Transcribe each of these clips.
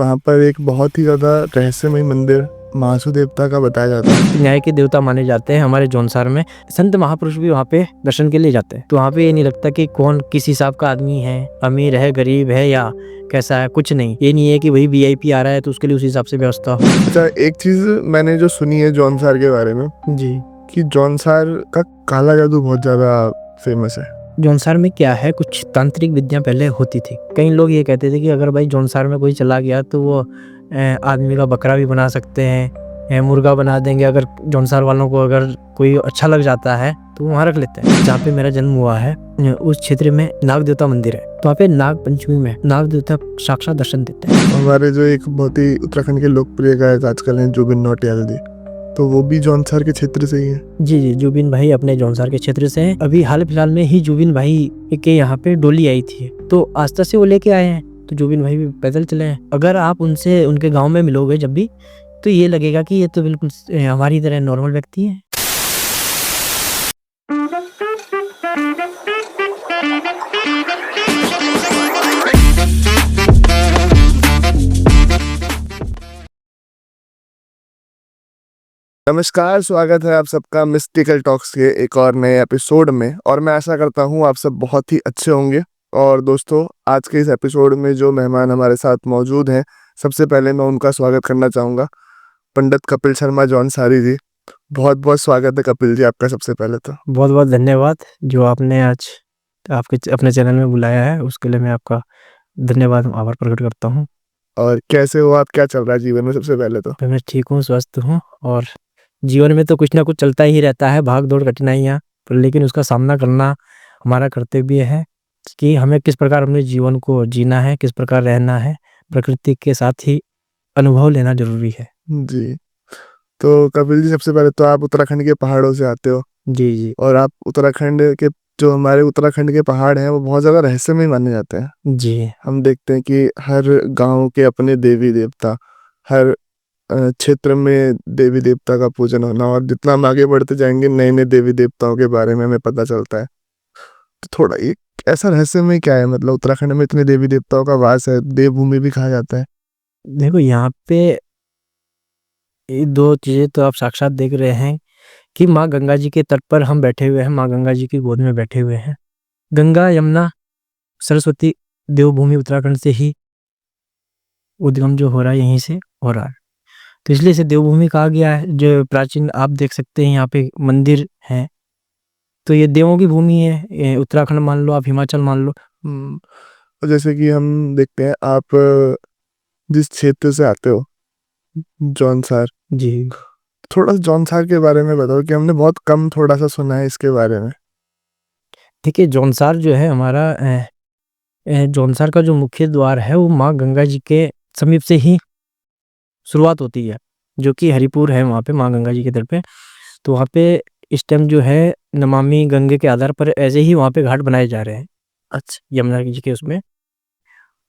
वहाँ पर एक बहुत ही ज़्यादा रहस्यमय मंदिर महासू देवता का बताया जाता है। न्याय के देवता माने जाते हैं हमारे जौनसार में। संत महापुरुष भी वहाँ पे दर्शन के लिए जाते हैं। तो वहाँ पे ये नहीं लगता कि कौन किस हिसाब का आदमी है, अमीर है, गरीब है या कैसा है, कुछ नहीं। ये नहीं है कि वही वीआईपी आ रहा है तो उसके लिए उस हिसाब से व्यवस्था हो। अच्छा, एक चीज़ मैंने जो सुनी है जौनसार के बारे में जी, कि जौनसार का काला जादू बहुत ज़्यादा फेमस है। जौनसार में क्या है, कुछ तांत्रिक विद्या पहले होती थी। कई लोग ये कहते थे कि अगर भाई जौनसार में कोई चला गया तो वो आदमी का बकरा भी बना सकते हैं, मुर्गा बना देंगे। अगर जौनसार वालों को अगर कोई अच्छा लग जाता है तो वहाँ रख लेते हैं। जहाँ पे मेरा जन्म हुआ है उस क्षेत्र में नाग देवता मंदिर है, तो वहाँ पे नाग पंचमी में नाग देवता साक्षात दर्शन देते हैं। हमारे जो एक बहुत ही उत्तराखंड के लोकप्रिय गायक आजकल हैं जुबिन नौटियाल जी, तो वो भी जौनसार के क्षेत्र से ही है। जी, जुबिन भाई अपने जौनसार के क्षेत्र से हैं। अभी हाल फिलहाल में ही जुबिन भाई के यहाँ पे डोली आई थी, तो आस्था से वो लेके आए हैं। तो जुबिन भाई भी पैदल चले हैं। अगर आप उनसे उनके गांव में मिलोगे जब भी, तो ये लगेगा कि ये तो बिल्कुल हमारी तरह नॉर्मल व्यक्ति है। नमस्कार, स्वागत है आप सबका मिस्टिकल टॉक्स के एक और नए एपिसोड में। और मैं आशा करता हूँ आप सब बहुत ही अच्छे होंगे। और दोस्तों, आज के इस एपिसोड में जो मेहमान हमारे साथ मौजूद हैं, सबसे पहले मैं उनका स्वागत करना चाहूँगा, पंडित कपिल शर्मा जौनसारी जी। बहुत बहुत स्वागत है कपिल जी आपका। सबसे पहले तो बहुत बहुत धन्यवाद जो आपने आज आपके अपने चैनल में बुलाया है, उसके लिए मैं आपका धन्यवाद, आभार प्रकट करता हूँ। और कैसे हो आप, क्या चल रहा है जीवन में? सबसे पहले तो मैं ठीक हूँ, स्वस्थ हूँ। और जीवन में तो कुछ ना कुछ चलता ही रहता है, भाग दौड़, कठिनाइयाँ, पर लेकिन उसका सामना करना हमारा कर्तव्य है कि हमें किस प्रकार अपने जीवन को जीना है, किस प्रकार रहना है। प्रकृति के साथ ही अनुभव लेना जरूरी है। जी। तो कपिल जी, सबसे पहले तो आप उत्तराखंड के पहाड़ों से आते हो। जी जी और आप उत्तराखंड के, जो हमारे उत्तराखंड के पहाड़ हैं, वो बहुत ज़्यादा रहस्यमय माने जाते हैं। जी हम देखते हैं कि हर गांव के अपने देवी देवता, हर क्षेत्र में देवी देवता का पूजन होना, और जितना हम आगे बढ़ते जाएंगे नए नए देवी देवताओं के बारे में हमें पता चलता है। तो थोड़ा एक ऐसा रहस्यमय क्या है, मतलब उत्तराखंड में इतने देवी देवताओं का वास है, देवभूमि भी कहा जाता है। देखो, यहाँ पे ये दो चीजें तो आप साक्षात देख रहे हैं कि माँ गंगा जी के तट पर हम बैठे हुए हैं, माँ गंगा जी की गोद में बैठे हुए हैं। गंगा, यमुना, सरस्वती, देवभूमि उत्तराखंड से ही उद्गम जो हो रहा है, यहीं से हो रहा है, तो इसलिए इसे देवभूमि कहा गया है। जो प्राचीन आप देख सकते हैं यहाँ पे मंदिर है, तो ये देवों की भूमि है। ये उत्तराखंड मान लो, आप हिमाचल मान लो। और जैसे कि हम देखते हैं, आप जिस क्षेत्र से आते हो, जौनसार, जी, थोड़ा सा जौनसार के बारे में बताओ कि हमने बहुत कम थोड़ा सा सुना है इसके बारे में। देखिए, जौनसार जो है हमारा जौनसार का जो मुख्य द्वार है वो माँ गंगा जी के समीप से ही शुरुआत होती है, जो कि हरिपुर है वहाँ पे माँ गंगा जी के तट पे। तो वहाँ पे इस टाइम जो है नमामि गंगे के आधार पर ऐसे ही वहाँ पे घाट बनाए जा रहे हैं। अच्छा, यमुना जी के उसमें।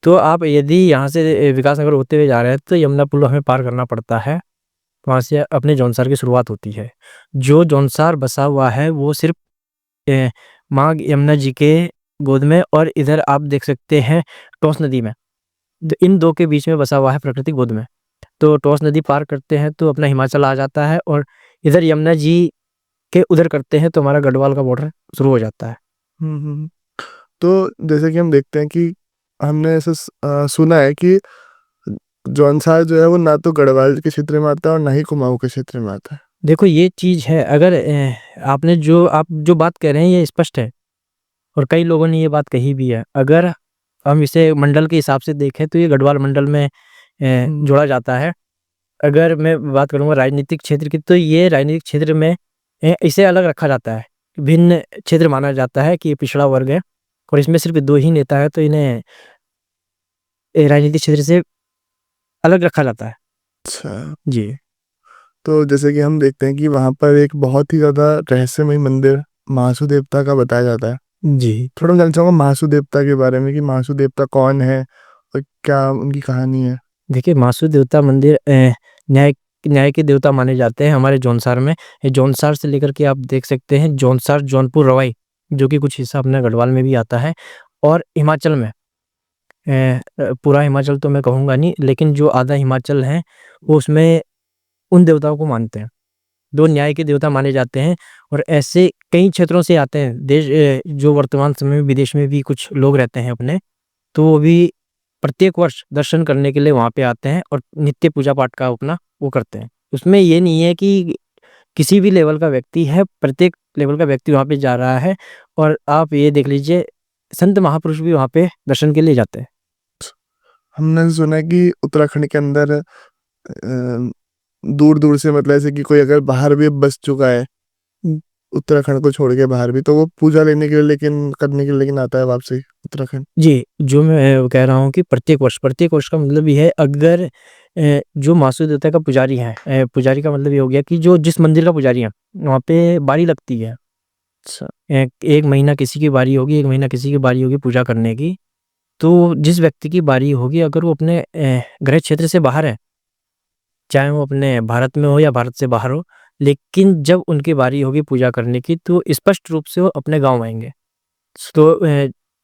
तो आप यदि यहाँ से विकासनगर होते हुए जा रहे हैं तो यमुना पुल हमें पार करना पड़ता है, वहाँ से अपने जौनसार की शुरुआत होती है। जो जौनसार बसा हुआ है वो सिर्फ माँ यमुना जी के गोद में, और इधर आप देख सकते हैं टोंस नदी में, इन दो के बीच में बसा हुआ है प्राकृतिक गोद में। तो टोंस नदी पार करते हैं तो अपना हिमाचल आ जाता है, और इधर यमुना जी के उधर करते हैं तो हमारा गढ़वाल का बॉर्डर शुरू हो जाता है। हम्म। तो जैसे कि हम देखते हैं कि हमने ऐसा सुना है कि जौनसार जो है वो ना तो गढ़वाल के क्षेत्र में आता है और ना ही कुमाऊं के क्षेत्र में आता है। देखो, ये चीज़ है, अगर आपने आप जो बात कह रहे हैं ये स्पष्ट है, और कई लोगों ने ये बात कही भी है। अगर हम इसे मंडल के हिसाब से देखें तो ये गढ़वाल मंडल में जोड़ा जाता है। अगर मैं बात करूँगा राजनीतिक क्षेत्र की, तो ये राजनीतिक क्षेत्र में इसे अलग रखा जाता है, भिन्न क्षेत्र माना जाता है कि ये पिछड़ा वर्ग है, और इसमें सिर्फ 2 ही नेता है, तो इन्हें राजनीतिक क्षेत्र से अलग रखा जाता है। अच्छा, जी, तो जैसे कि हम देखते हैं कि वहाँ पर एक बहुत ही ज़्यादा रहस्यमय मंदिर महासू देवता का बताया जाता है। जी। थोड़ा मैं जानना चाहूँगा महासू देवता के बारे में कि महासू देवता कौन है और क्या उनकी कहानी है। देखिए, मासू देवता मंदिर न्याय न्याय के देवता माने जाते हैं हमारे जौनसार में। ये जौनसार से लेकर के आप देख सकते हैं जौनसार, जौनपुर, रवाई, जो कि कुछ हिस्सा अपने गढ़वाल में भी आता है, और हिमाचल में पूरा हिमाचल तो मैं कहूँगा नहीं, लेकिन जो आधा हिमाचल है वो उसमें उन देवताओं को मानते हैं। 2 न्याय के देवता माने जाते हैं और ऐसे कई क्षेत्रों से आते हैं। जो वर्तमान समय में विदेश में भी कुछ लोग रहते हैं अपने, तो वो भी प्रत्येक वर्ष दर्शन करने के लिए वहाँ पे आते हैं और नित्य पूजा पाठ का अपना वो करते हैं। उसमें ये नहीं है कि किसी भी लेवल का व्यक्ति है, प्रत्येक लेवल का व्यक्ति वहाँ पे जा रहा है। और आप ये देख लीजिए, संत महापुरुष भी वहाँ पे दर्शन के लिए जाते हैं। हमने सुना है कि उत्तराखंड के अंदर दूर-दूर से मतलब ऐसे कि कोई अगर बाहर भी बस चुका है, उत्तराखंड को छोड़ के बाहर भी, तो वो पूजा लेने के लिए करने के लिए लेकिन आता है वापसी उत्तराखंड। जी, जो मैं वो कह रहा हूँ कि प्रत्येक वर्ष का मतलब ये है, अगर जो मासू देवता का पुजारी है, पुजारी का मतलब ये हो गया कि जो जिस मंदिर का पुजारी है, वहाँ पे बारी लगती है। अच्छा। 1 महीना किसी की बारी होगी, 1 महीना किसी की बारी होगी पूजा करने की। तो जिस व्यक्ति की बारी होगी, अगर वो अपने गृह क्षेत्र से बाहर है, चाहे वो अपने भारत में हो या भारत से बाहर हो, लेकिन जब उनकी बारी होगी पूजा करने की, तो स्पष्ट रूप से वो अपने गाँव आएँगे। तो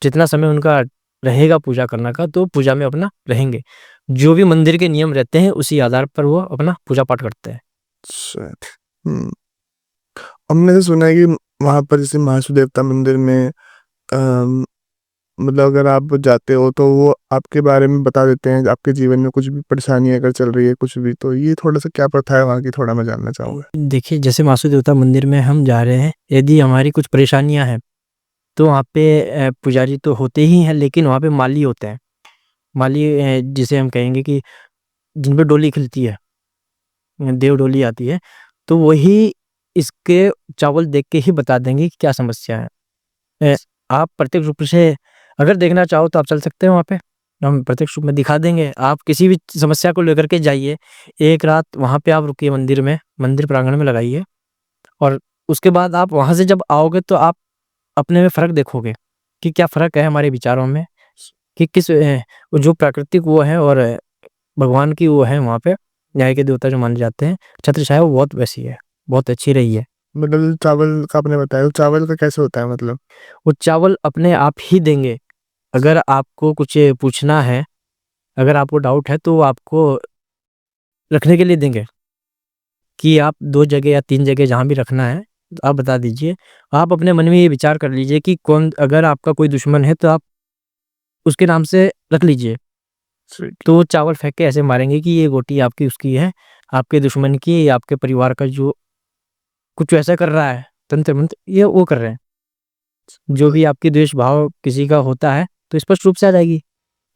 जितना समय उनका रहेगा पूजा करना का, तो पूजा में अपना रहेंगे। जो भी मंदिर के नियम रहते हैं, उसी आधार पर वो अपना पूजा पाठ करते हैं। अच्छा। हुँ। हमने तो सुना है कि वहाँ पर जैसे महासू देवता मंदिर में अम, मतलब अगर आप जाते हो तो वो आपके बारे में बता देते हैं, आपके जीवन में कुछ भी परेशानी अगर चल रही है कुछ भी, तो ये थोड़ा-सा क्या प्रथा है वहाँ की, थोड़ा मैं जानना चाहूँगा? देखिए, जैसे मासू देवता मंदिर में हम जा रहे हैं, यदि हमारी कुछ परेशानियाँ हैं, तो वहाँ पे पुजारी तो होते ही हैं, लेकिन वहाँ पे माली होते हैं। माली जिसे हम कहेंगे कि जिन पे डोली खिलती है, देव डोली आती है, तो वही इसके चावल देख के ही बता देंगे कि क्या समस्या है। आप प्रत्यक्ष रूप से अगर देखना चाहो तो आप चल सकते हैं वहाँ पे, हम प्रत्यक्ष रूप में दिखा देंगे। आप किसी भी समस्या को लेकर के जाइए, 1 रात वहाँ पे आप रुकिए मंदिर में, मंदिर प्रांगण में लगाइए, और उसके बाद आप वहाँ से जब आओगे तो आप अपने में फ़र्क देखोगे कि क्या फ़र्क है हमारे विचारों में, कि किस वो जो प्राकृतिक वो है और भगवान की वो है वहाँ पे, न्याय के देवता जो माने जाते हैं, छत्र छाया वो बहुत वैसी है, बहुत अच्छी रही है। मतलब चावल का आपने बताया, तो चावल का कैसे होता है मतलब? वो चावल अपने आप ही देंगे। अगर आपको कुछ पूछना है, अगर आपको डाउट है, तो वो आपको रखने के लिए देंगे कि आप 2 जगह या 3 जगह जहाँ भी रखना है, तो आप बता दीजिए। आप अपने मन में ये विचार कर लीजिए कि कौन, अगर आपका कोई दुश्मन है, तो आप उसके नाम से रख लीजिए। स्वीट। तो वो चावल फेंक के ऐसे मारेंगे कि ये गोटी आपकी उसकी है, आपके दुश्मन की, या आपके परिवार का जो कुछ ऐसा कर रहा है, तंत्र-मंत्र, ये वो कर रहे हैं। जो भी आपकी द्वेष भाव किसी का होता है, तो स्पष्ट रूप से आ जाएगी।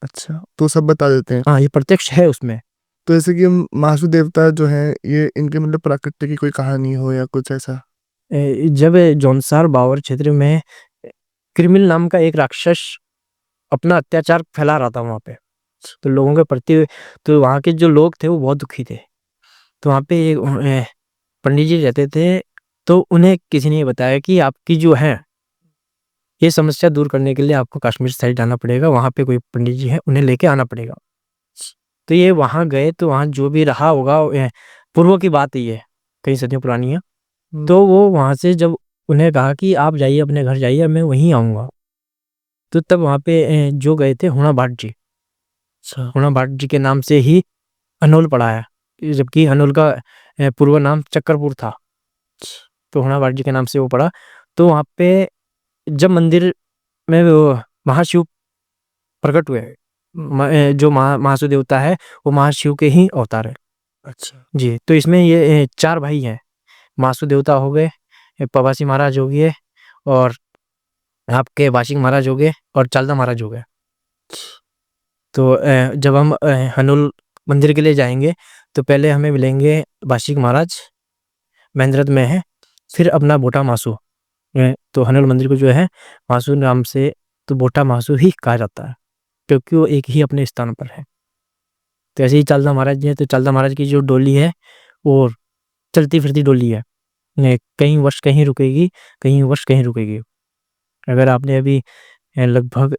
अच्छा, तो सब बता देते हैं। हाँ, ये प्रत्यक्ष है उसमें। तो जैसे कि महासू देवता जो हैं, ये इनके मतलब प्रकृति की कोई कहानी हो या कुछ ऐसा? जब जौनसार बावर क्षेत्र में कृमिल नाम का एक राक्षस अपना अत्याचार फैला रहा था वहाँ पे, तो लोगों के प्रति, तो वहाँ के जो लोग थे वो बहुत दुखी थे। तो वहाँ पे एक पंडित जी रहते थे, तो उन्हें किसी ने बताया कि आपकी जो है, ये समस्या दूर करने के लिए आपको कश्मीर साइड जाना पड़ेगा, वहाँ पे कोई पंडित जी हैं, उन्हें लेके आना पड़ेगा। तो ये वहाँ गए, तो वहाँ जो भी रहा होगा, पूर्वों की बात है ये, कई सदियों पुरानी है। हुँ। तो वो वहाँ से जब उन्हें कहा कि आप जाइए अपने घर जाइए, मैं वहीं आऊँगा। तो तब वहाँ पे जो गए थे हुणा भाट जी, अच्छा। हुणा भाट जी के नाम से ही हनोल पड़ा है, जबकि हनोल का पूर्व नाम चक्करपुर था, तो हुणा भाट जी के नाम से वो पड़ा। तो वहाँ पे जब मंदिर में वो महाशिव प्रकट हुए, जो महाशिव देवता है, वो महाशिव के ही अवतार है। अच्छा। जी, तो इसमें ये 4 भाई हैं, महाशिव देवता हो गए, पबासी महाराज हो गए, और आपके बाशिंग महाराज हो गए, और चालदा महाराज हो गए। तो जब हम हनोल मंदिर के लिए जाएँगे, तो पहले हमें मिलेंगे बाशिंग महाराज, मेंद्रत में है, फिर अपना बोटा मासू। तो हनोल मंदिर को जो है, मासू नाम से, तो बोटा मासू ही कहा जाता है, क्योंकि वो एक ही अपने स्थान पर है। तो ऐसे ही चालदा महाराज जी हैं, तो चालदा महाराज की जो डोली है, वो चलती-फिरती डोली है। कहीं वर्ष कहीं रुकेगी, कहीं वर्ष कहीं रुकेगी। अगर आपने अभी लगभग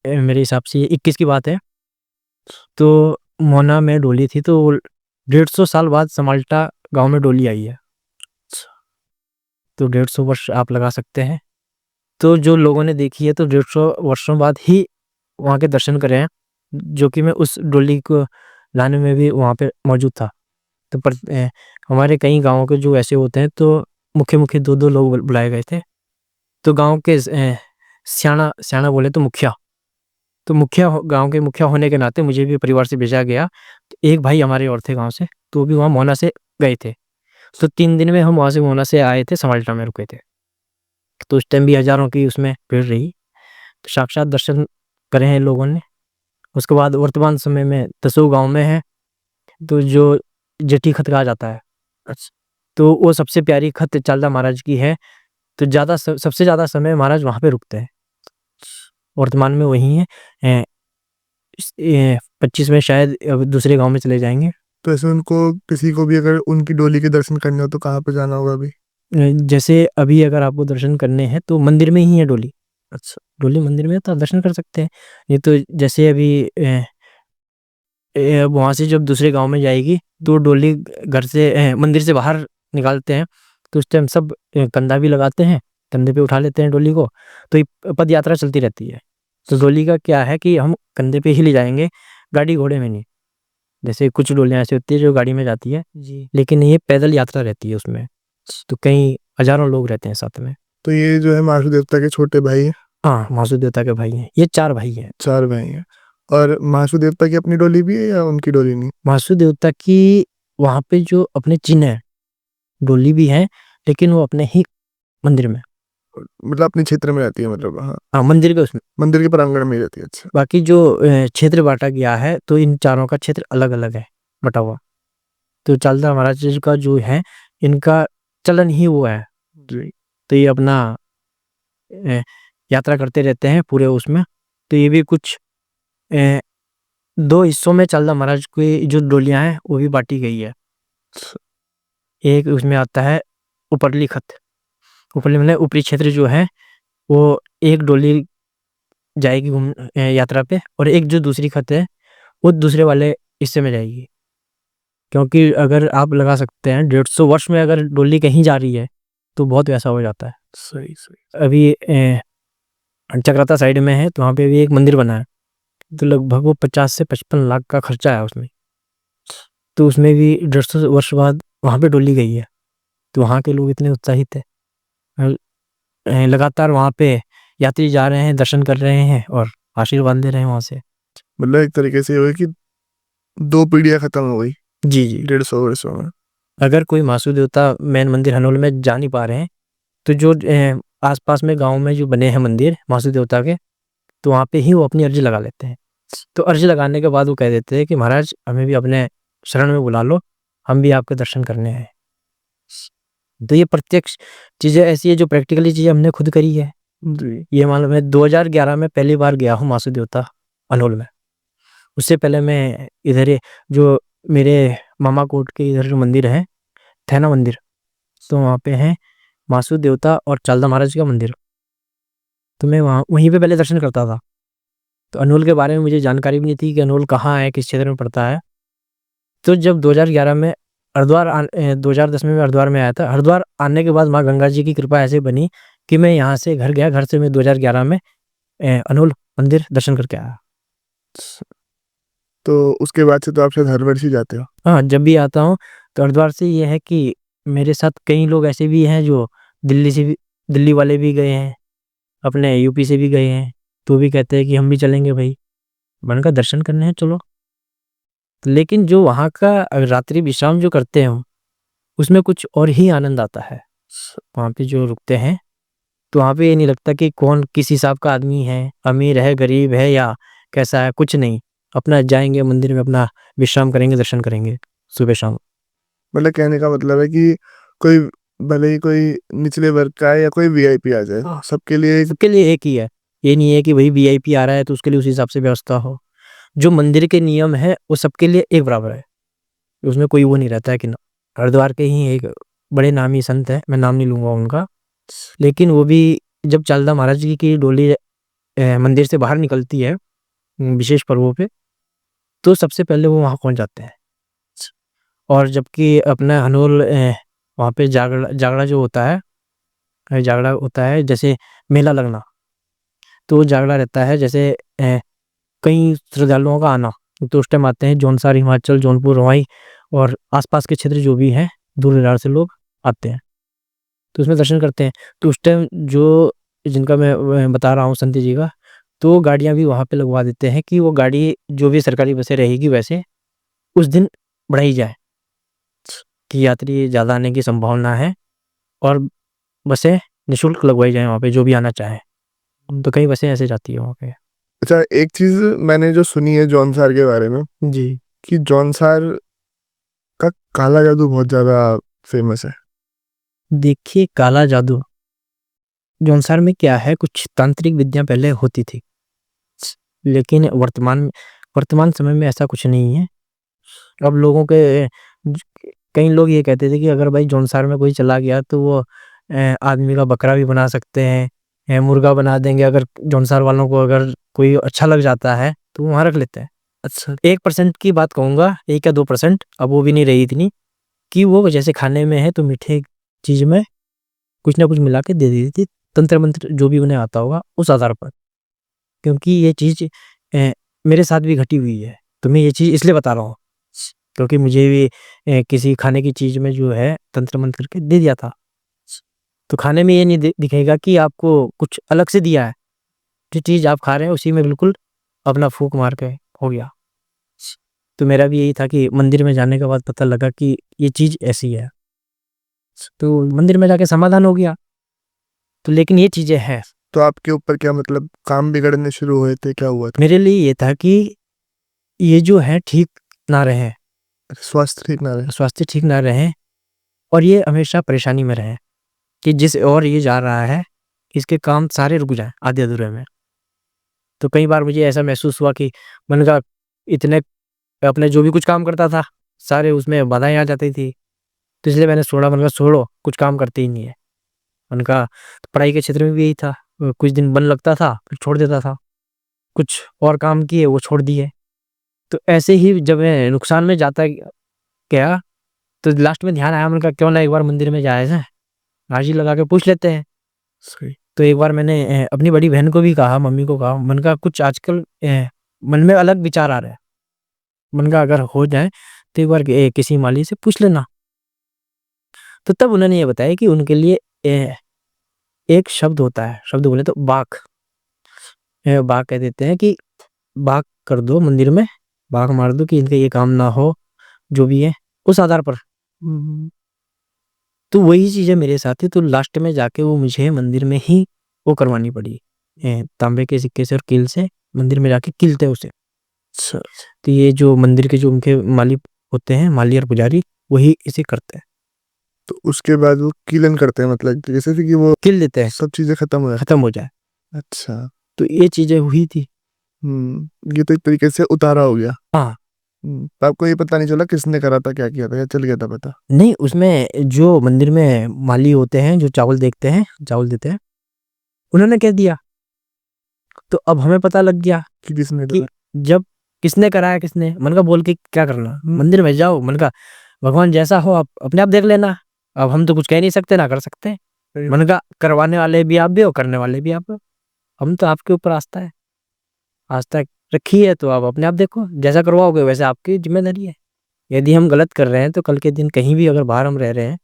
मेरे हिसाब से ये 21 की बात है, तो मोना में डोली थी, तो 150 साल बाद समाल्टा गाँव में डोली आई है। तो 150 वर्ष आप लगा सकते हैं। तो जो लोगों ने देखी है, तो 150 वर्षों बाद ही वहाँ के दर्शन करे हैं, जो कि मैं उस डोली को लाने में भी वहाँ पे मौजूद था। तो हमारे कई गाँव के जो ऐसे होते हैं, तो मुख्य 2-2 लोग बुलाए गए थे। तो गाँव के स्याणा बोले तो मुखिया, तो गाँव के मुखिया होने के नाते मुझे भी परिवार से भेजा गया। एक भाई हमारे और थे गाँव से, तो वो भी वहाँ मोहना से गए थे। तो 3 दिन में हम वहाँ से मोहना से आए थे, समालटा में रुके थे। तो उस टाइम भी हज़ारों की उसमें भीड़ रही, तो साक्षात दर्शन करे हैं लोगों ने। उसके बाद वर्तमान समय में तसों गाँव में है, तो जो जेठी खत कहा जाता है, तो वो सबसे प्यारी खत चालदा महाराज की है। तो सबसे ज़्यादा समय महाराज वहाँ पे रुकते हैं। वर्तमान में वही हैं। 25 में शायद अब दूसरे गाँव में चले जाएँगे। तो ऐसे उनको किसी को भी अगर उनकी डोली के दर्शन करने हो तो कहाँ पे जाना होगा अभी? जैसे अभी अगर आपको दर्शन करने हैं तो मंदिर में ही है डोली। अच्छा, डोली मंदिर में है तो आप दर्शन कर सकते हैं। नहीं तो जैसे अभी वहाँ से जब दूसरे गाँव में जाएगी, तो डोली घर से मंदिर से बाहर निकालते हैं, तो उस टाइम सब कंधा भी लगाते हैं, कंधे पे उठा लेते हैं डोली को, तो ये पद यात्रा चलती रहती है। तो डोली का क्या है कि हम कंधे पे ही ले जाएँगे, गाड़ी घोड़े में नहीं। जैसे कुछ डोलियाँ ऐसी होती है जो गाड़ी में जाती है, लेकिन ये पैदल यात्रा रहती है उसमें, तो कई हज़ारों लोग रहते हैं साथ में। तो ये जो है महासू देवता के छोटे भाई हैं, हाँ, महासू देवता के भाई हैं, ये 4 भाई हैं। 4 भाई हैं। और महासू देवता की अपनी डोली भी है या उनकी डोली नहीं? महासू देवता की वहाँ पे जो अपने चिन्ह है, डोली भी है, लेकिन वो अपने ही मंदिर में, मतलब अपने क्षेत्र में रहती है, मतलब हाँ, हाँ, मंदिर के उसमें। मंदिर के प्रांगण में ही रहती है। अच्छा, बाकी जो क्षेत्र बाँटा गया है, तो इन चारों का क्षेत्र अलग-अलग है, बटा हुआ। तो चालदा महाराज जी का जो है, इनका चलन ही वो है। जी। तो ये अपना यात्रा करते रहते हैं पूरे उसमें। तो ये भी कुछ 2 हिस्सों में चालदा महाराज की जो डोलियाँ हैं, वो भी बाँटी गई है। एक उसमें आता है ऊपरली खत, ऊपरली मतलब ऊपरी क्षेत्र जो है, वो एक डोली जाएगी यात्रा पे, और एक जो दूसरी खत है, वो दूसरे वाले हिस्से में जाएगी। क्योंकि अगर आप लगा सकते हैं 150 वर्ष में अगर डोली कहीं जा रही है, तो बहुत वैसा हो जाता है। सही। अभी चक्राता साइड में है, तो वहाँ पे भी एक मंदिर बना है, तो लगभग वो 50 से 55 लाख का खर्चा है उसमें। तो उसमें भी 150 वर्ष बाद वहाँ पे डोली गई है, तो वहाँ के लोग इतने उत्साहित हैं, लगातार वहाँ पे यात्री जा रहे हैं, दर्शन कर रहे हैं और आशीर्वाद ले रहे हैं वहाँ से। मतलब एक तरीके से ये हुआ कि 2 पीढ़ियाँ खत्म हो गई जी, जी। 150 वर्षों में। अगर कोई महासू देवता मेन मंदिर हनोल में जा नहीं पा रहे हैं, तो जो आस-पास में गाँव में जो बने हैं मंदिर महासू देवता के, तो वहाँ पे ही वो अपनी अर्ज़ी लगा लेते हैं। तो अर्ज़ी लगाने के बाद वो कह देते हैं कि महाराज हमें भी अपने शरण में बुला लो, हम भी आपके दर्शन करने आए हैं। तो ये प्रत्यक्ष चीज़ें ऐसी है जो प्रैक्टिकली चीज़ें हमने खुद करी है। जी। ये मान लो मैं 2011 में पहली बार गया हूँ महासू देवता हनोल में। उससे पहले मैं इधर ही जो मेरे मामा कोट के इधर जो मंदिर है, थैना मंदिर, तो वहाँ पे है महासू देवता और चालदा महाराज का मंदिर। तो मैं वहीं पे पहले दर्शन करता था। तो अनोल के बारे में मुझे जानकारी भी नहीं थी कि अनोल कहाँ है, किस क्षेत्र में पड़ता है। तो जब 2011 में 2010 में मैं हरिद्वार में आया था। हरिद्वार आने के बाद माँ गंगा जी की कृपा ऐसे बनी कि मैं यहाँ से घर गया, घर से मैं 2011 में अनोल मंदिर दर्शन करके आया। तो उसके बाद से तो आप शायद हर वर्ष ही जाते हो? हाँ, जब भी आता हूँ तो हरिद्वार से ये है कि मेरे साथ कई लोग ऐसे भी हैं जो दिल्ली वाले भी गए हैं, अपने यूपी से भी गए हैं, तो भी कहते हैं कि हम भी चलेंगे भाई। मैंने कहा दर्शन करने हैं चलो। लेकिन जो वहाँ का रात्रि विश्राम जो करते हैं हम, उसमें कुछ और ही आनंद आता है। वहाँ पे जो रुकते हैं, तो वहाँ पे ये नहीं लगता कि कौन किस हिसाब का आदमी है, अमीर है, गरीब है या कैसा है, कुछ नहीं। अपना जाएँगे मंदिर में, अपना विश्राम करेंगे, दर्शन करेंगे, सुबह-शाम। मतलब कहने का मतलब है कि कोई भले ही कोई निचले वर्ग का है या कोई वीआईपी आ जाए, हाँ। सबके लिए एक सबके लिए एक ही है। ये नहीं है कि वही वीआईपी आ रहा है तो उसके लिए उस हिसाब से व्यवस्था हो। जो मंदिर के नियम है, वो सबके लिए एक बराबर है। उसमें कोई वो नहीं रहता है कि ना, हरिद्वार के ही एक बड़े नामी संत हैं, मैं नाम नहीं लूँगा उनका, लेकिन वो भी जब चालदा महाराज जी की डोली मंदिर से बाहर निकलती है विशेष पर्वों पे, तो सबसे पहले वो वहाँ पहुँच जाते हैं। और जबकि अपना हनोल वहाँ पे जागड़ा जो होता है, जागड़ा होता है जैसे मेला लगना, तो जागड़ा रहता है जैसे कई श्रद्धालुओं का आना, तो उस टाइम आते हैं जौनसार, हिमाचल, जौनपुर, रवाई और आसपास के क्षेत्र जो भी हैं, दूर दराज से लोग आते हैं, तो उसमें दर्शन करते हैं। तो उस टाइम जो जिनका मैं बता रहा हूँ संत जी का, तो गाड़ियाँ भी वहाँ पे लगवा देते हैं कि वो गाड़ी जो भी सरकारी बसें रहेगी वैसे उस दिन बढ़ाई जाए कि यात्री ज़्यादा आने की संभावना है और बसें निःशुल्क लगवाई जाएँ वहाँ पे, जो भी आना चाहे। तो कई बसें ऐसे जाती है वहाँ पे। अच्छा, एक चीज मैंने जो सुनी है जौनसार के बारे में जी। कि जौनसार का काला जादू बहुत ज्यादा फेमस है। देखिए, काला जादू जौनसार में क्या है, कुछ तांत्रिक विद्या पहले होती थी, लेकिन वर्तमान समय में ऐसा कुछ नहीं है। अब लोगों के कई लोग ये कहते थे कि अगर भाई जौनसार में कोई चला गया तो वो आदमी का बकरा भी बना सकते हैं, मुर्गा बना देंगे। अगर जौनसार वालों को अगर कोई अच्छा लग जाता है तो वहाँ रख लेते हैं। अच्छा। 1% की बात कहूँगा, 1 या 2%, अब वो भी नहीं रही इतनी, कि वो जैसे खाने में है तो मीठे चीज में कुछ ना कुछ मिला के दे देती थी, तंत्र मंत्र जो भी उन्हें आता होगा उस आधार पर। क्योंकि ये चीज मेरे साथ भी घटी हुई है, तो मैं ये चीज इसलिए बता रहा हूँ क्योंकि मुझे भी किसी खाने की चीज में जो है तंत्र मंत्र करके दे दिया था। तो खाने में ये नहीं दिखेगा कि आपको कुछ अलग से दिया है, जो चीज आप खा रहे हैं उसी में बिल्कुल अपना फूंक मार के हो गया। तो मेरा भी यही था कि मंदिर में जाने के बाद पता लगा कि ये चीज ऐसी है, तो मंदिर में जाके समाधान हो गया। तो लेकिन ये चीजें हैं, तो आपके ऊपर क्या मतलब काम बिगड़ने शुरू हुए थे, क्या हुआ था? मेरे लिए ये था कि ये जो है ठीक ना रहे, स्वास्थ्य ठीक ना रहे। स्वास्थ्य ठीक ना रहे, और ये हमेशा परेशानी में रहे कि जिस और ये जा रहा है इसके काम सारे रुक जाएं आधे अधूरे में। तो कई बार मुझे ऐसा महसूस हुआ कि मैंने कहा इतने अपने जो भी कुछ काम करता था सारे उसमें बाधाएं आ जाती थी, तो इसलिए मैंने छोड़ा। मैंने कहा छोड़ो, कुछ काम करते ही नहीं है। मैंने कहा तो पढ़ाई के क्षेत्र में भी यही था, कुछ दिन मन लगता था फिर छोड़ देता था, कुछ और काम किए वो छोड़ दिए। तो ऐसे ही जब मैं नुकसान में जाता गया तो लास्ट में ध्यान आया, मैंने कहा क्यों ना एक बार मंदिर में जाए जाए, हाजिरी लगा के पूछ लेते हैं। सही। तो एक बार मैंने अपनी बड़ी बहन को भी कहा, मम्मी को कहा, मैंने कहा कुछ आजकल मन में अलग विचार आ रहा है, मैंने कहा अगर हो जाए तो एक बार किसी माली से पूछ लेना। तो तब उन्होंने ये बताया कि उनके लिए एक शब्द होता है, शब्द बोले तो बाक, बाक कह देते हैं कि बाक कर दो मंदिर में, बाक मार दो कि इनका ये काम ना हो, जो भी है उस आधार पर। तो वही चीजें मेरे साथ थी, तो लास्ट में जाके वो मुझे मंदिर में ही वो करवानी पड़ी, तांबे के सिक्के से और कील से मंदिर में जाके कीलते उसे। अच्छा। तो ये जो मंदिर के जो उनके मालिक होते हैं, माली और पुजारी, वही इसे करते हैं, तो उसके बाद वो कीलन करते हैं, मतलब जैसे कि वो कील देते हैं, सब चीजें खत्म हो जाती। खत्म हो जाए। अच्छा। तो ये चीजें हुई थी। ये तो एक तरीके से उतारा हो गया। हाँ। तो आपको ये पता नहीं चला किसने करा था, क्या किया था, या चल गया था पता? नहीं, उसमें जो मंदिर में माली होते हैं जो चावल देखते हैं, चावल देते हैं, उन्होंने कह दिया। तो अब हमें पता लग गया कि किसने कि करा? जब किसने कराया, किसने, मन का बोल के क्या करना, मंदिर में जाओ, मन का भगवान जैसा हो आप अपने आप देख लेना, अब हम तो कुछ कह नहीं सकते ना कर सकते। सही। मन का करवाने वाले भी आप भी हो, करने वाले भी आप हो, हम तो आपके ऊपर आस्था है, आस्था रखी है, तो आप अपने आप देखो, जैसा करवाओगे वैसे आपकी जिम्मेदारी है। यदि हम गलत कर रहे हैं तो कल के दिन कहीं भी अगर बाहर हम रह रहे हैं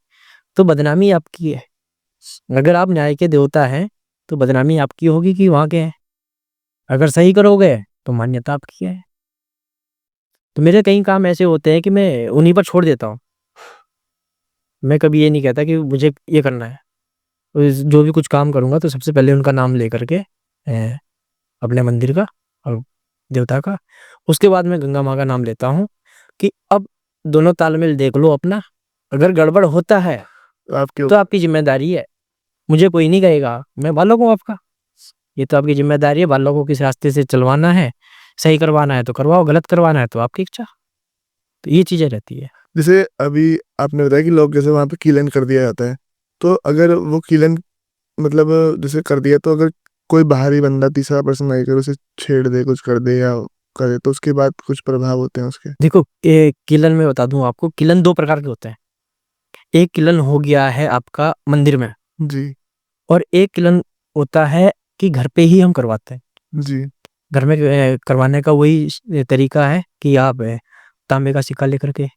तो बदनामी आपकी है। अगर आप न्याय के देवता हैं तो बदनामी आपकी होगी कि वहां के हैं, अगर सही करोगे तो मान्यता आपकी है। तो मेरे कई काम ऐसे होते हैं कि मैं उन्हीं पर छोड़ देता हूँ, मैं कभी ये नहीं कहता कि मुझे ये करना है। जो भी कुछ काम करूंगा तो सबसे पहले उनका नाम लेकर के अपने मंदिर का और देवता का, उसके बाद मैं गंगा माँ का नाम लेता हूँ कि अब दोनों तालमेल देख लो अपना, अगर गड़बड़ होता है आपके तो आपकी जिम्मेदारी है, मुझे कोई नहीं कहेगा, मैं बालक हूँ आपका, ये तो आपकी जिम्मेदारी है, बालक को किस रास्ते से चलवाना है, सही करवाना है तो करवाओ, गलत करवाना है तो आपकी इच्छा। तो ये चीजें रहती है। जैसे अभी आपने बताया कि लोग जैसे वहां पे कीलन कर दिया जाता है, तो अगर वो कीलन मतलब जैसे कर दिया, तो अगर कोई बाहरी बंदा तीसरा पर्सन आकर उसे छेड़ दे, कुछ कर दे या करे, तो उसके बाद कुछ प्रभाव होते हैं उसके? देखो, ये किलन में बता दूं आपको, किलन 2 प्रकार के होते हैं। एक किलन हो गया है आपका मंदिर में, जी। और एक किलन होता है कि घर पे ही हम करवाते हैं। जी। घर में करवाने का वही तरीका है कि आप तांबे का सिक्का लेकर के,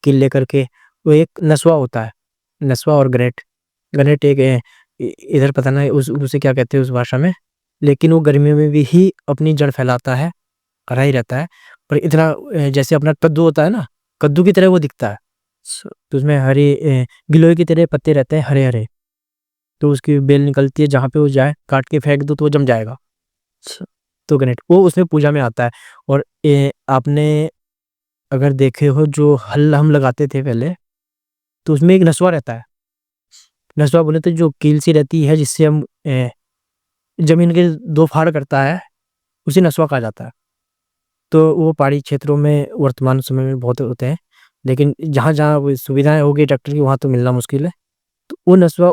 कील लेकर के, वो एक नसवा होता है, नसवा और ग्रेट। ग्रेट एक इधर पता नहीं उसे क्या कहते हैं उस भाषा में, लेकिन वो गर्मी में भी ही अपनी जड़ फैलाता है, हरा ही रहता है, पर इतना जैसे अपना कद्दू होता है ना, कद्दू की तरह वो दिखता है। तो उसमें हरे गिलोय की तरह पत्ते रहते हैं, हरे हरे। तो उसकी बेल निकलती है, जहाँ पे वो जाए काट के फेंक दो तो वो जम जाएगा। तो ग्रेनेड वो उसमें पूजा में आता है। और आपने अगर देखे हो जो हल हम लगाते थे पहले, तो उसमें एक नसवा रहता है। नसवा बोले तो जो कील सी रहती है जिससे हम जमीन के 2 फाड़ करता है, उसे नसवा कहा जाता है। तो वो पहाड़ी क्षेत्रों में वर्तमान समय में बहुत होते हैं, लेकिन जहाँ वो सुविधाएं हो गई ट्रैक्टर की, वहाँ तो मिलना मुश्किल है। तो वो नसवा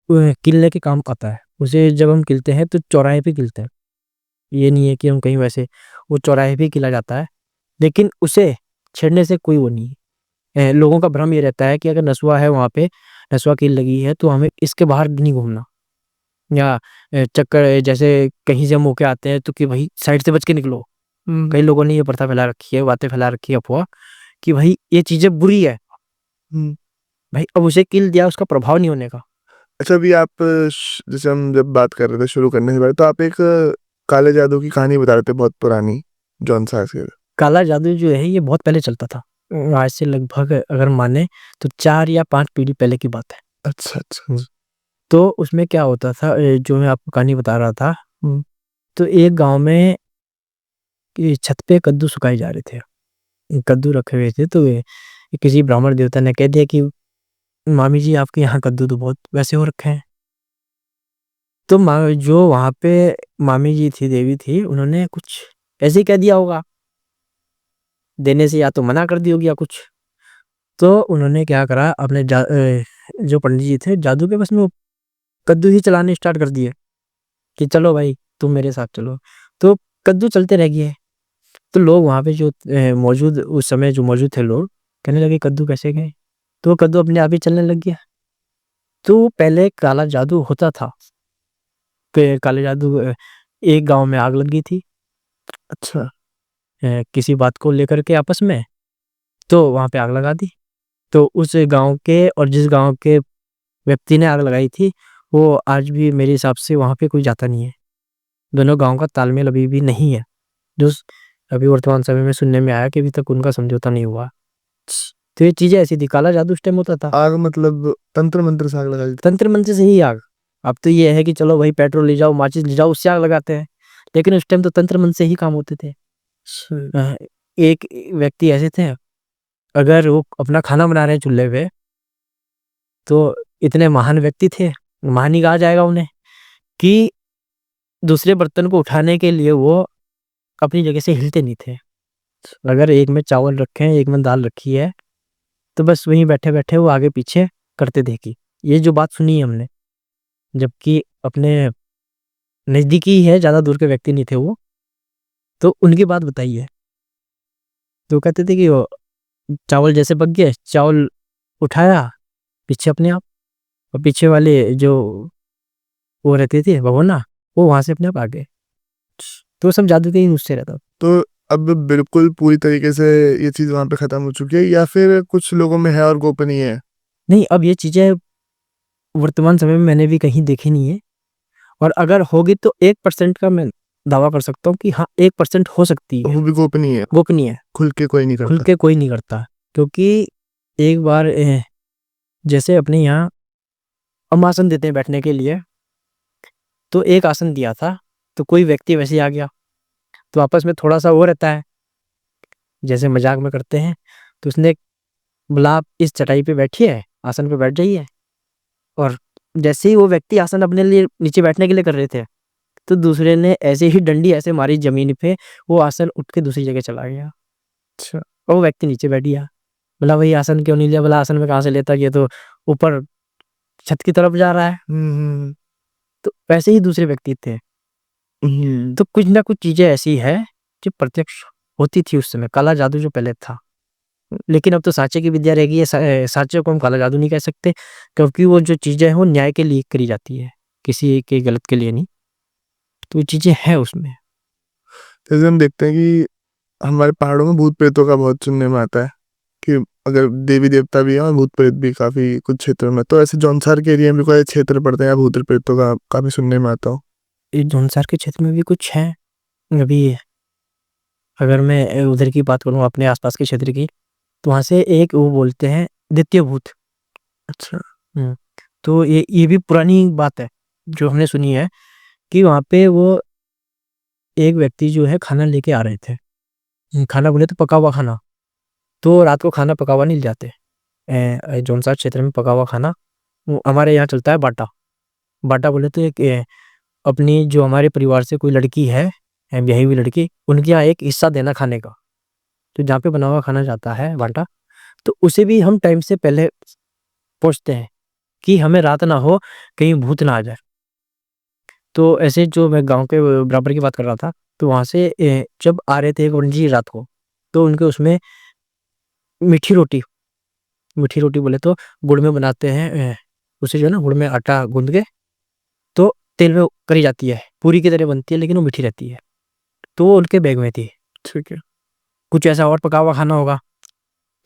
कीलने के काम आता है। उसे जब हम कीलते हैं तो चौराहे पे कीलते हैं, ये नहीं है कि हम कहीं वैसे, वो चौराहे पे कीला जाता है। लेकिन उसे छेड़ने से कोई वो नहीं है। लोगों का भ्रम ये रहता है कि अगर नसवा है वहाँ पे, नसवा कील लगी है, तो हमें इसके बाहर नहीं घूमना, या चक्कर जैसे कहीं से हम होके आते हैं तो कि भाई साइड से बच के निकलो। कई लोगों ने ये प्रथा फैला रखी है, बातें फैला रखी है, अफवाह, कि भाई ये चीजें बुरी है। भाई अब उसे कील दिया, उसका प्रभाव नहीं होने का। अच्छा, अभी आप जैसे हम जब बात कर रहे थे शुरू करने से पहले, तो आप एक काले जादू की कहानी बता रहे थे, बहुत पुरानी, जॉन सास के। काला जादू जो है ये बहुत पहले चलता था। आज से लगभग अगर माने तो 4 या 5 पीढ़ी पहले की बात है। अच्छा अच्छा। तो उसमें क्या होता था, जो मैं आपको कहानी बता रहा था, तो एक गांव में कि छत पे कद्दू सुखाए जा रहे थे, कद्दू रखे हुए थे। तो किसी ब्राह्मण देवता ने कह दिया कि मामी जी आपके यहाँ कद्दू तो बहुत वैसे हो रखे हैं। तो जो वहां पे मामी जी थी, देवी थी, उन्होंने कुछ ऐसे ही कह दिया होगा, देने से या तो मना कर दी होगी या कुछ। तो उन्होंने क्या करा, अपने जो पंडित जी थे, जादू के बस में वो कद्दू ही चलाने स्टार्ट कर दिए कि चलो भाई तुम मेरे साथ चलो। तो कद्दू चलते रह गए। तो लोग वहां पे जो मौजूद उस समय जो मौजूद थे लोग, कहने लगे कद्दू कैसे गए। तो वो कद्दू अपने आप ही चलने लग गया। तो पहले काला जादू होता था कि काले जादू एक गांव में आग लग गई थी, अच्छा। किसी बात को लेकर के आपस में, तो वहां पे आग लगा दी। तो उस गांव के और जिस गांव के व्यक्ति ने आग लगाई थी, वो आज भी मेरे हिसाब से वहां पे कोई जाता नहीं है। दोनों गांव का तालमेल अभी भी नहीं है, जो अभी वर्तमान समय में सुनने में आया कि अभी तक उनका समझौता नहीं हुआ। तो ये चीजें ऐसी थी, काला जादू उस टाइम होता था। आग मतलब तंत्र मंत्र से आग लगा दी थी? तंत्र मंत्र से ही आग। अब तो ये है कि चलो भाई पेट्रोल ले जाओ, माचिस ले जाओ, उससे आग लगाते हैं, लेकिन उस टाइम तो तंत्र मंत्र से ही काम होते थे। एक व्यक्ति ऐसे थे, अगर वो अपना खाना बना रहे हैं चूल्हे पे, तो इतने महान व्यक्ति थे, महान ही कहा जाएगा उन्हें, कि दूसरे बर्तन को उठाने के लिए वो अपनी जगह से हिलते नहीं थे। अगर एक में चावल रखे हैं, एक में दाल रखी है, तो बस वहीं बैठे बैठे वो आगे पीछे करते देखी। ये जो बात सुनी है हमने, जबकि अपने नजदीकी ही है, ज्यादा दूर के व्यक्ति नहीं थे वो, तो उनकी बात बताई है। तो कहते थे कि वो चावल जैसे पक गए, चावल उठाया पीछे अपने आप, और पीछे वाले जो वो रहते थे भगोना, वो वहां से अपने आप आ गए। तो सब जादू के ही नुस्खे रहता। तो अब बिल्कुल पूरी तरीके से ये चीज वहां पे खत्म हो चुकी है, या फिर कुछ लोगों में है और गोपनीय है? नहीं, अब ये चीजें वर्तमान समय में मैंने भी कहीं देखी नहीं है, और अगर होगी तो 1% का मैं दावा कर सकता हूँ कि हाँ 1% हो सकती है। वो भी गोपनीय है, गोपनीय है, खुल के कोई नहीं खुल करता? के कोई नहीं करता। क्योंकि एक बार जैसे अपने यहाँ हम आसन देते हैं बैठने के लिए, तो एक आसन दिया था, तो कोई व्यक्ति वैसे ही आ गया, तो आपस में थोड़ा सा वो रहता है, जैसे मजाक में करते हैं। तो उसने बोला आप इस चटाई पे बैठिए, आसन पे बैठ जाइए। और जैसे ही वो व्यक्ति आसन अपने लिए नीचे बैठने के लिए कर रहे थे, तो दूसरे ने ऐसे ही डंडी ऐसे मारी जमीन पे, वो आसन उठ के दूसरी जगह चला गया। अच्छा। और वो व्यक्ति नीचे बैठ गया। बोला भाई आसन क्यों नहीं लिया? बोला आसन में कहाँ से लेता, ये तो ऊपर छत की तरफ जा रहा है। हम्म। तो वैसे ही दूसरे व्यक्ति थे। हम्म। तो कुछ ना कुछ चीजें ऐसी है जो प्रत्यक्ष होती थी उस समय, काला जादू जो पहले था। लेकिन अब तो सांचे की विद्या रह गई है, सांचे को हम काला जादू नहीं कह सकते, क्योंकि वो जो चीजें हैं वो न्याय के लिए करी जाती है, किसी के गलत के लिए नहीं। तो ये चीजें हैं उसमें। जैसे हम देखते हैं कि हमारे पहाड़ों में भूत प्रेतों का बहुत सुनने में आता है कि अगर देवी देवता भी है और भूत प्रेत भी काफी कुछ क्षेत्रों में, तो ऐसे जौनसार के एरिया में कोई क्षेत्र पड़ते हैं या भूत प्रेतों का काफी सुनने में आता हो? ये जौनसार के क्षेत्र में भी कुछ है। अभी अगर मैं उधर की बात करूँ अपने आसपास के क्षेत्र की, तो वहाँ से एक वो बोलते हैं द्वितीय भूत। अच्छा। तो ये भी पुरानी बात है जो हमने सुनी है कि वहाँ पे वो एक व्यक्ति जो है खाना लेके आ रहे थे। खाना बोले तो पका हुआ खाना। तो रात को खाना पका हुआ नहीं ले जाते। जौनसार क्षेत्र में पका हुआ खाना वो हमारे यहाँ चलता है बाटा। बाटा बोले तो एक अपनी जो हमारे परिवार से कोई लड़की है, ब्याही हुई लड़की, उनके यहाँ एक हिस्सा देना खाने का। तो जहाँ पे बना हुआ खाना जाता है बाटा, तो उसे भी हम टाइम से पहले पहुँचते हैं कि हमें रात ना हो, कहीं भूत ना आ जाए। तो ऐसे जो मैं गाँव के बराबर की बात कर रहा था, तो वहाँ से जब आ रहे थे एक पंडित जी रात को, तो उनके उसमें मीठी रोटी बोले तो गुड़ में बनाते हैं। उसे जो है ना गुड़ में आटा गूँध के तो तेल में करी जाती है, पूरी की तरह बनती है लेकिन वो मीठी रहती है। तो वो उनके बैग में थी। ठीक है। कुछ ऐसा और पका हुआ खाना होगा,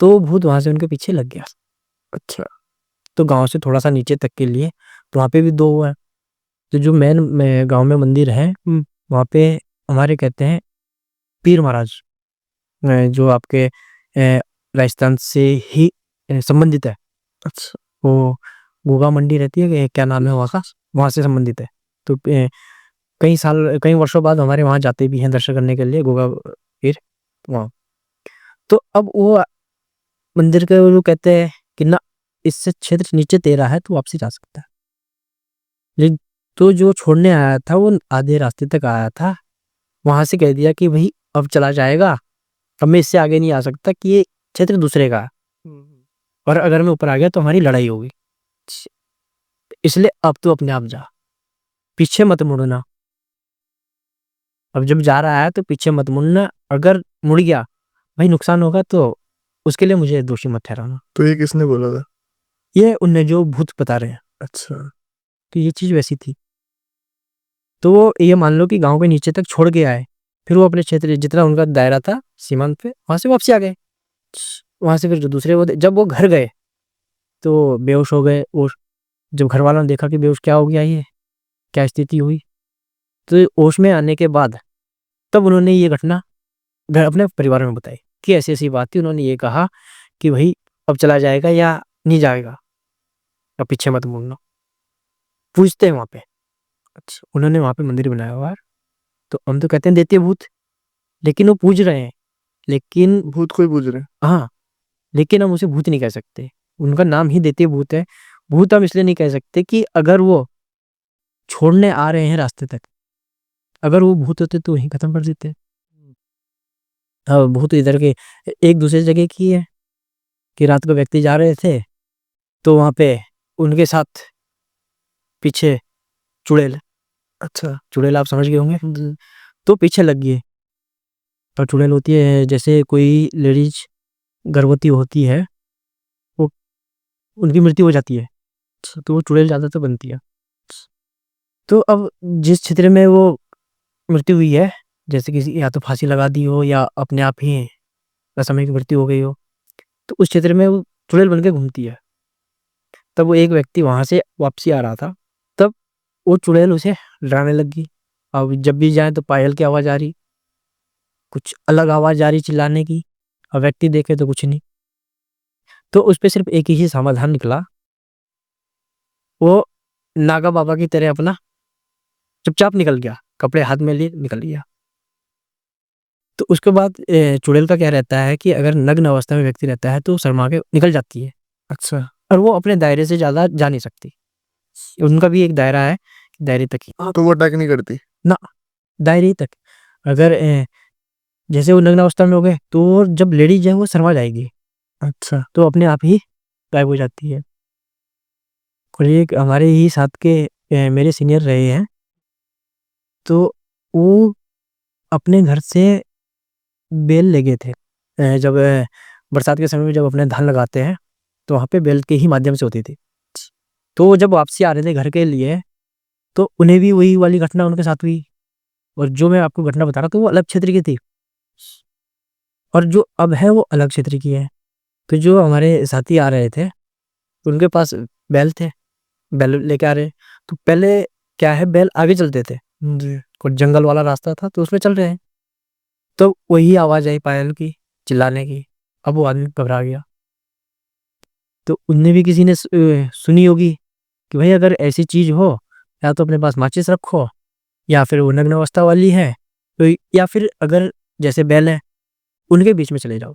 तो भूत वहाँ से उनके पीछे लग गया। अच्छा। तो गाँव से थोड़ा-सा नीचे तक के लिए, तो वहाँ पे भी 2 हुआ है। तो जो मेन में गाँव में मंदिर है, वहाँ पे हमारे कहते हैं पीर महाराज, जो आपके राजस्थान से ही संबंधित है। अच्छा। वो गोगा मंडी रहती है कि क्या नाम है वहाँ का, वहाँ से संबंधित है। तो कई वर्षों बाद हमारे वहाँ जाते भी हैं दर्शन करने के लिए गोगा पीर वहाँ। तो अब वो मंदिर के वो कहते हैं कि ना, इससे क्षेत्र नीचे तेरा है, तू वापसी जा सकता है। लेकिन तो जो छोड़ने आया था वो आधे रास्ते तक आया था, वहाँ से कह दिया कि भई अब चला जाएगा, अब मैं इससे आगे नहीं आ सकता कि ये क्षेत्र दूसरे का है, और अगर मैं ऊपर आ गया तो हमारी लड़ाई होगी। इसलिए अब तू अपने आप जा, पीछे मत मुड़ना। अब जब जा रहा है तो पीछे मत मुड़ना, अगर मुड़ गया, भाई नुकसान होगा तो उसके लिए मुझे दोषी मत ठहराना। तो ये किसने बोला था? ये उनने जो भूत बता रहे हैं, अच्छा। तो ये चीज़ वैसी थी। तो वो ये मान लो कि गाँव के नीचे तक छोड़ के आए, फिर वो अपने क्षेत्र जितना उनका दायरा था सीमांत पे, वहाँ से वापसी आ गए। वहाँ से फिर जो दूसरे वो जब वो घर गए, तो बेहोश हो गए, और जब घर वालों ने देखा कि बेहोश क्या हो गया ये, क्या स्थिति हुई, तो होश में आने के बाद तब उन्होंने ये घटना घर अपने परिवार में बताई कि ऐसी-ऐसी बात थी। उन्होंने ये कहा कि भई अब चला जाएगा या नहीं जाएगा, अब पीछे मत मुड़ना। पूजते हैं वहाँ पे। अच्छा, उन्होंने वहाँ पे मंदिर बनाया हुआ है, तो हम तो कहते हैं दैत्य भूत, लेकिन वो पूज रहे हैं। लेकिन भूत कोई पूछ रहे हैं? हाँ, लेकिन हम उसे भूत नहीं कह सकते। उनका नाम ही दैत्य भूत है। भूत हम इसलिए नहीं कह सकते कि अगर वो छोड़ने आ रहे हैं रास्ते तक, अगर वो भूत होते तो वहीं खत्म कर देते। हाँ, भूत इधर के एक दूसरे जगह की है कि रात को व्यक्ति जा रहे थे, तो वहाँ पे उनके साथ पीछे चुड़ैल, अच्छा। चुड़ैल आप समझ गए होंगे? तो पीछे लग गए। और चुड़ैल होती है जैसे कोई लेडीज गर्भवती होती है, वो उनकी मृत्यु हो जाती है, तो वो चुड़ैल ज़्यादातर बनती है। तो अब जिस क्षेत्र में वो मृत्यु हुई है, जैसे किसी या तो फांसी लगा दी हो या अपने आप ही असामयिक मृत्यु हो गई हो, तो उस क्षेत्र में वो चुड़ैल बन के घूमती है। तब वो एक व्यक्ति वहाँ से वापसी आ रहा था, तब वो चुड़ैल उसे डराने लग गई। अब जब भी जाए तो पायल की आवाज़ आ रही, कुछ अलग आवाज़ आ रही चिल्लाने की, और व्यक्ति देखे तो कुछ नहीं। तो उस पे सिर्फ़ एक ही समाधान निकला, वो नागा बाबा की तरह अपना चुपचाप निकल गया, कपड़े हाथ में लिए निकल गया। तो उसके बाद चुड़ैल का क्या रहता है कि अगर नग्न अवस्था में व्यक्ति रहता है तो शर्मा के निकल जाती है, अच्छा। और वो अपने दायरे से ज़्यादा जा नहीं सकती। उनका भी एक दायरा है, दायरे तक ही। तो वो अटैक नहीं करती? ना, दायरे ही तक। अगर जैसे वो नग्न अवस्था में हो गए, तो जब लेडीज़ है वो शर्मा जाएगी, अच्छा। तो अपने आप ही गायब हो जाती है। और एक हमारे ही साथ के मेरे सीनियर रहे हैं, तो वो अपने घर से बेल ले गए थे। जब बरसात के समय में जब अपने धान लगाते हैं, तो वहाँ पे बेल के ही माध्यम से होती थी। तो वो जब वापसी आ रहे थे घर के लिए, तो उन्हें भी वही वाली घटना उनके साथ हुई। और जो मैं आपको घटना बता रहा था वो अलग क्षेत्र की थी, और जो अब है वो अलग क्षेत्र की है। तो जो हमारे साथी आ रहे थे, उनके पास बैल थे, बैल लेके आ रहे। तो पहले क्या है, बैल आगे चलते थे, कुछ जंगल वाला रास्ता था तो उसमें चल रहे हैं। तो वही आवाज़ आई पायल की, चिल्लाने की। अब वो आदमी घबरा गया। तो उनने भी किसी ने सुनी होगी कि भाई अगर ऐसी चीज़ हो, या तो अपने पास माचिस रखो, या फिर वो नग्न अवस्था वाली है, तो या फिर अगर जैसे बैल है उनके बीच में चले जाओ।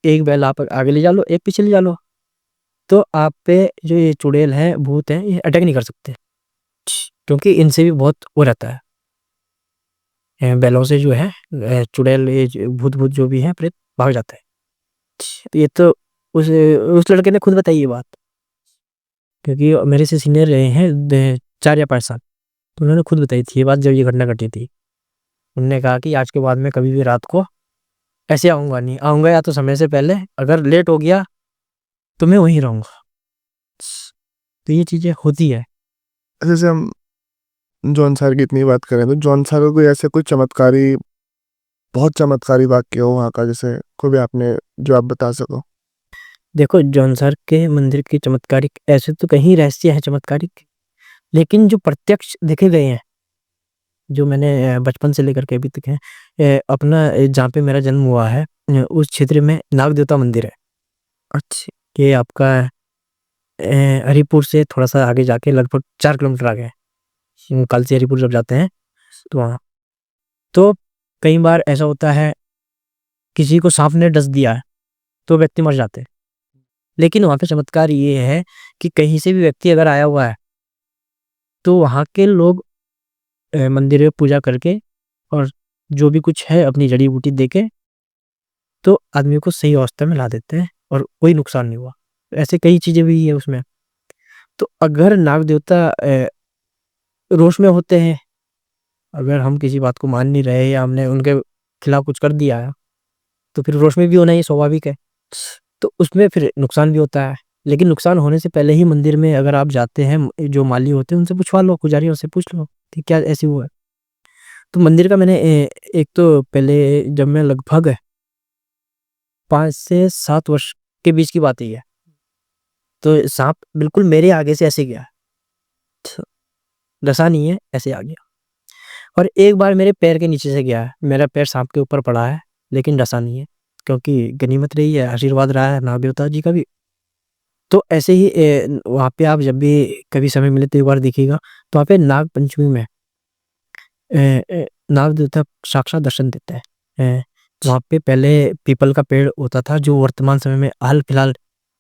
एक बैल आप आगे ले जा लो, एक पीछे ले जा लो, तो आप पे जो ये चुड़ैल है, भूत है, ये अटैक नहीं कर सकते, क्योंकि इनसे भी बहुत वो रहता है। बैलों से जो है चुड़ैल, ये भूत भूत जो भी है, प्रेत भाग जाता है। तो ये तो उस लड़के ने खुद बताई ये बात, क्योंकि मेरे से सीनियर रहे हैं 4 या 5 साल। तो उन्होंने खुद बताई थी ये बात जब ये घटना घटी थी। उन्होंने कहा कि आज के बाद में कभी भी रात को ऐसे आऊँगा नहीं, आऊँगा या तो समय से पहले, अगर लेट हो गया तो मैं वहीं रहूँगा। तो ये चीज़ें होती है। जैसे हम जॉन सर की इतनी बात करें तो जॉन सर का कोई ऐसे कोई चमत्कारी, बहुत चमत्कारी वाक्य हो वहाँ का, जैसे कोई भी आपने जो आप बता सको? देखो, जौनसार के मंदिर की चमत्कारिक ऐसे तो कहीं रहस्य है चमत्कारिक, लेकिन जो प्रत्यक्ष देखे गए हैं, जो मैंने बचपन से लेकर के अभी तक हैं, अपना जहाँ पे मेरा जन्म हुआ है, उस क्षेत्र में नाग देवता मंदिर है। अच्छा। ये आपका हरिपुर से थोड़ा-सा आगे जाके लगभग 4 किलोमीटर आगे है। कल से हरिपुर जब जाते हैं तो वहाँ। तो कई बार ऐसा होता है, किसी को साँप ने डस दिया है, तो व्यक्ति मर जाते हैं। लेकिन वहाँ पे चमत्कार ये है कि कहीं से भी व्यक्ति अगर आया हुआ है, तो वहाँ के लोग मंदिर में पूजा करके और जो भी कुछ है अपनी जड़ी-बूटी देके, तो आदमी को सही अवस्था में ला देते हैं और कोई नुकसान नहीं हुआ। ऐसे कई चीज़ें भी है उसमें। तो अगर नाग देवता रोष में होते हैं, अगर हम किसी बात को मान नहीं रहे या हमने उनके खिलाफ कुछ कर दिया है, तो फिर रोष में भी होना ये स्वाभाविक है। तो उसमें फिर नुकसान भी होता है। लेकिन नुकसान होने से पहले ही मंदिर में अगर आप जाते हैं, जो माली होते हैं उनसे पूछवा लो, पुजारियों से पूछ लो कि क्या ऐसे हुआ है। तो मंदिर का मैंने एक तो पहले जब मैं लगभग 5 से 7 वर्ष के बीच की बात है ये, तो साँप बिल्कुल मेरे आगे से ऐसे गया, डसा नहीं है, ऐसे आ गया। और एक बार मेरे पैर के नीचे से गया है, मेरा पैर साँप के ऊपर पड़ा है, लेकिन डसा नहीं है, क्योंकि गनीमत रही है, आशीर्वाद रहा है नाग देवता जी का भी। तो ऐसे ही वहाँ पे आप जब भी कभी समय मिले तो एक बार देखिएगा, तो वहाँ पे नाग पंचमी में नाग देवता साक्षात दर्शन देता है। वहाँ पे पहले पीपल का पेड़ होता था, जो वर्तमान समय में हाल-फिलहाल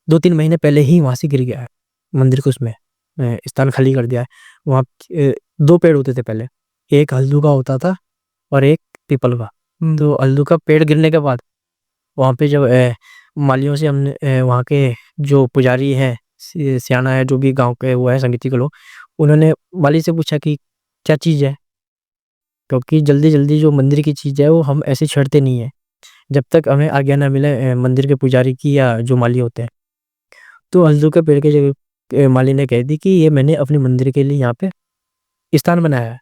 2-3 महीने पहले ही वहाँ से गिर गया है। मंदिर को उसमें स्थान खाली कर दिया है। वहाँ 2 पेड़ होते थे पहले, एक हल्दू का होता था और एक पीपल का। तो हल्दू का पेड़ गिरने के बाद वहाँ पे जब मालियों से हमने वहाँ के जो पुजारी हैं, सियाना है, जो भी गाँव के वो है समिति के लोग, उन्होंने माली से पूछा कि क्या चीज़ है? क्योंकि जल्दी-जल्दी जो मंदिर की चीज़ है वो हम ऐसे छेड़ते नहीं हैं, जब तक हमें आज्ञा ना मिले मंदिर के पुजारी की या जो माली होते हैं। तो हल्दू के पेड़ के जगह माली ने कह दी कि ये मैंने अपने मंदिर के लिए यहाँ पे स्थान बनाया है,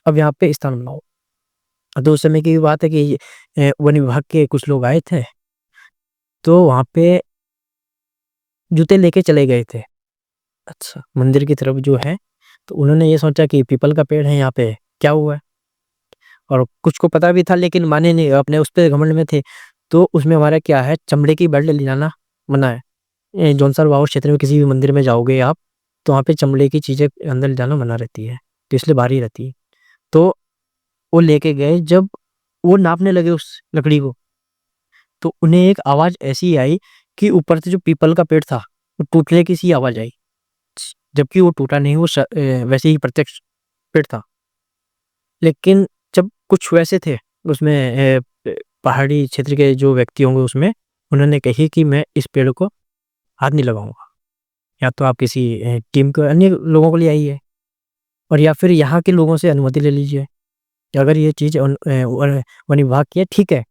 अब यहाँ पे स्थान बनाओ। तो उस समय की बात है कि वन विभाग के कुछ लोग आए थे, तो वहाँ पे जूते लेके चले गए थे। अच्छा। मंदिर की तरफ जो है, तो उन्होंने ये सोचा कि पीपल का पेड़ है यहाँ पे, क्या हुआ है? और कुछ को पता भी था लेकिन माने नहीं, अपने उस पे घमंड में थे। तो उसमें हमारा क्या है, चमड़े की बेल्ट ले जाना मना है। जौनसार बाबा क्षेत्र में किसी भी मंदिर में जाओगे आप, तो वहाँ पे चमड़े की चीज़ें अंदर ले जाना मना रहती है, तो इसलिए भारी रहती है। तो वो लेके गए, जब वो नापने लगे उस लकड़ी को, तो उन्हें एक आवाज़ ऐसी आई कि ऊपर से जो पीपल का पेड़ था, वो टूटने की सी आवाज़ आई। जबकि वो टूटा नहीं, वो वैसे ही प्रत्यक्ष पेड़ था। लेकिन जब कुछ वैसे थे उसमें पहाड़ी क्षेत्र के जो व्यक्ति होंगे उसमें, उन्होंने कही कि मैं इस पेड़ को हाथ नहीं लगाऊँगा। या तो आप किसी टीम को, अन्य लोगों को ले आइए, और या फिर यहाँ के लोगों से अनुमति ले लीजिए कि अगर ये चीज़ वन विभाग की है, ठीक है।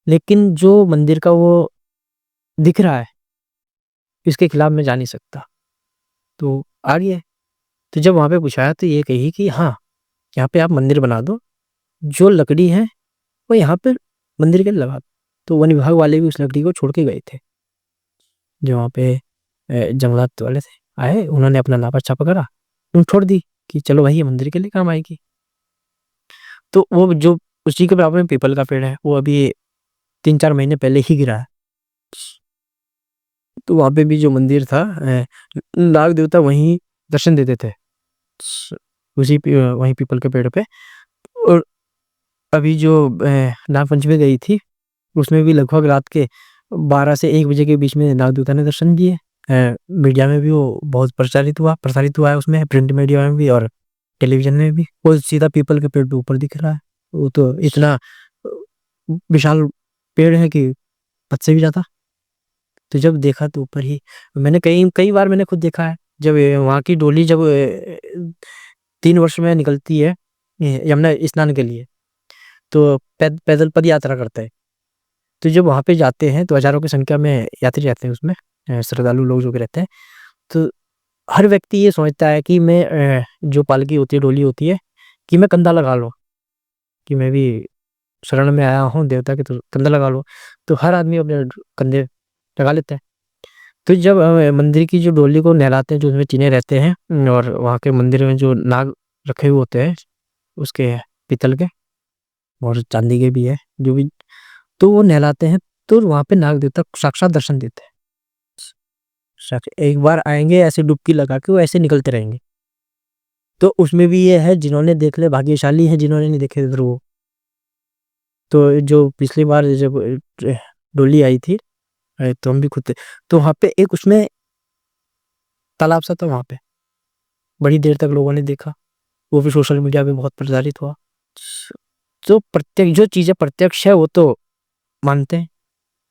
लेकिन जो मंदिर का वो दिख रहा है, इसके खिलाफ मैं जा नहीं सकता। तो आ गए। तो जब वहाँ पे पूछाया तो ये कही कि हाँ, यहाँ पे आप मंदिर बना दो, जो लकड़ी है वो यहाँ पे मंदिर के लिए लगा दो। तो वन विभाग वाले भी उस लकड़ी को छोड़ के गए थे। जो वहाँ पे जंगलात वाले थे आए, उन्होंने अपना लापा छापा करा, उन छोड़ दी कि चलो भाई ये मंदिर के लिए काम आएगी। तो वो जो उसी के बराबर में पीपल का पेड़ है, वो अभी 3-4 महीने पहले ही गिरा है। तो वहाँ पे भी जो मंदिर था, नाग देवता वहीं दर्शन देते थे, वहीं पीपल के पेड़ पे। और अभी जो नाग पंचमी गई थी, उसमें भी लगभग रात के 12 से 1 बजे के बीच में नाग देवता ने दर्शन दिए। मीडिया में भी वो बहुत प्रसारित हुआ है, उसमें प्रिंट मीडिया में भी और टेलीविजन में भी। वो सीधा पीपल के पेड़ पे ऊपर दिख रहा है। वो तो इतना विशाल पेड़ है कि हद से भी ज्यादा। तो जब देखा तो ऊपर ही, मैंने कई बार मैंने खुद देखा है, जब वहाँ की डोली जब 3 वर्ष में निकलती है यमुना स्नान के लिए, तो पैदल पद यात्रा करते हैं। तो जब वहाँ पे जाते हैं तो हजारों की संख्या में यात्री रहते हैं उसमें, श्रद्धालु लोग जो रहते हैं। तो हर व्यक्ति ये सोचता है कि मैं जो पालकी होती है, डोली होती है, कि मैं कंधा लगा लो, कि मैं भी शरण में आया हूँ देवता के, तो कंधा लगा लो। तो हर आदमी अपने कंधे लगा लेता है। तो जब मंदिर की जो डोली को नहलाते हैं, जो उसमें चीने रहते हैं, और वहाँ के मंदिर में जो नाग रखे हुए होते हैं, उसके पीतल के और चांदी के भी है जो भी, तो वो नहलाते हैं। तो वहाँ पे नाग देवता साक्षात दर्शन देते हैं। एक बार आएंगे ऐसे डुबकी लगा के, वो ऐसे निकलते रहेंगे। तो उसमें भी ये है, जिन्होंने देख ले भाग्यशाली है, जिन्होंने नहीं देखे फिर वो। तो जो पिछली बार जब डोली आई थी, तो हम भी खुद थे। तो वहाँ पे एक उसमें तालाब सा था, वहाँ पे बड़ी देर तक लोगों ने देखा, वो भी सोशल मीडिया पे बहुत प्रचारित हुआ। तो जो चीजें प्रत्यक्ष है वो तो मानते हैं,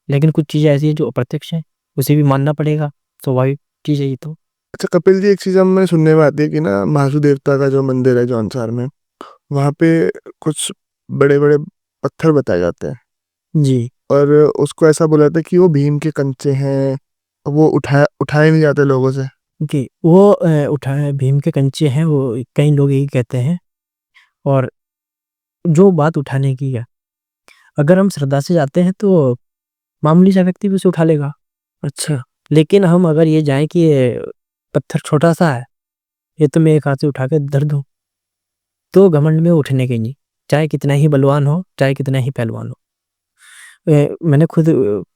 लेकिन कुछ चीजें ऐसी है जो अप्रत्यक्ष है, उसे भी मानना पड़ेगा, स्वाभाविक चीज है ये तो। अच्छा कपिल जी, एक चीज हमें सुनने में आती है कि ना महासू देवता का जो मंदिर है जौनसार में, वहाँ पे कुछ बड़े बड़े पत्थर बताए जाते हैं, जी, और उसको ऐसा बोला जाता है कि वो भीम के कंचे हैं, वो उठाए नहीं जाते लोगों से। कि वो उठाए भीम के कंचे हैं, वो कई लोग यही कहते हैं। और जो बात उठाने की है, अगर हम श्रद्धा से जाते हैं तो मामूली सा व्यक्ति भी उसे उठा लेगा। अच्छा, लेकिन हम अगर ये जाएं कि ये पत्थर छोटा सा है, ये तो मैं एक हाथ से उठा के धर दूं, तो घमंड में उठने के नहीं, चाहे कितना ही बलवान हो, चाहे कितना ही पहलवान हो। मैंने खुद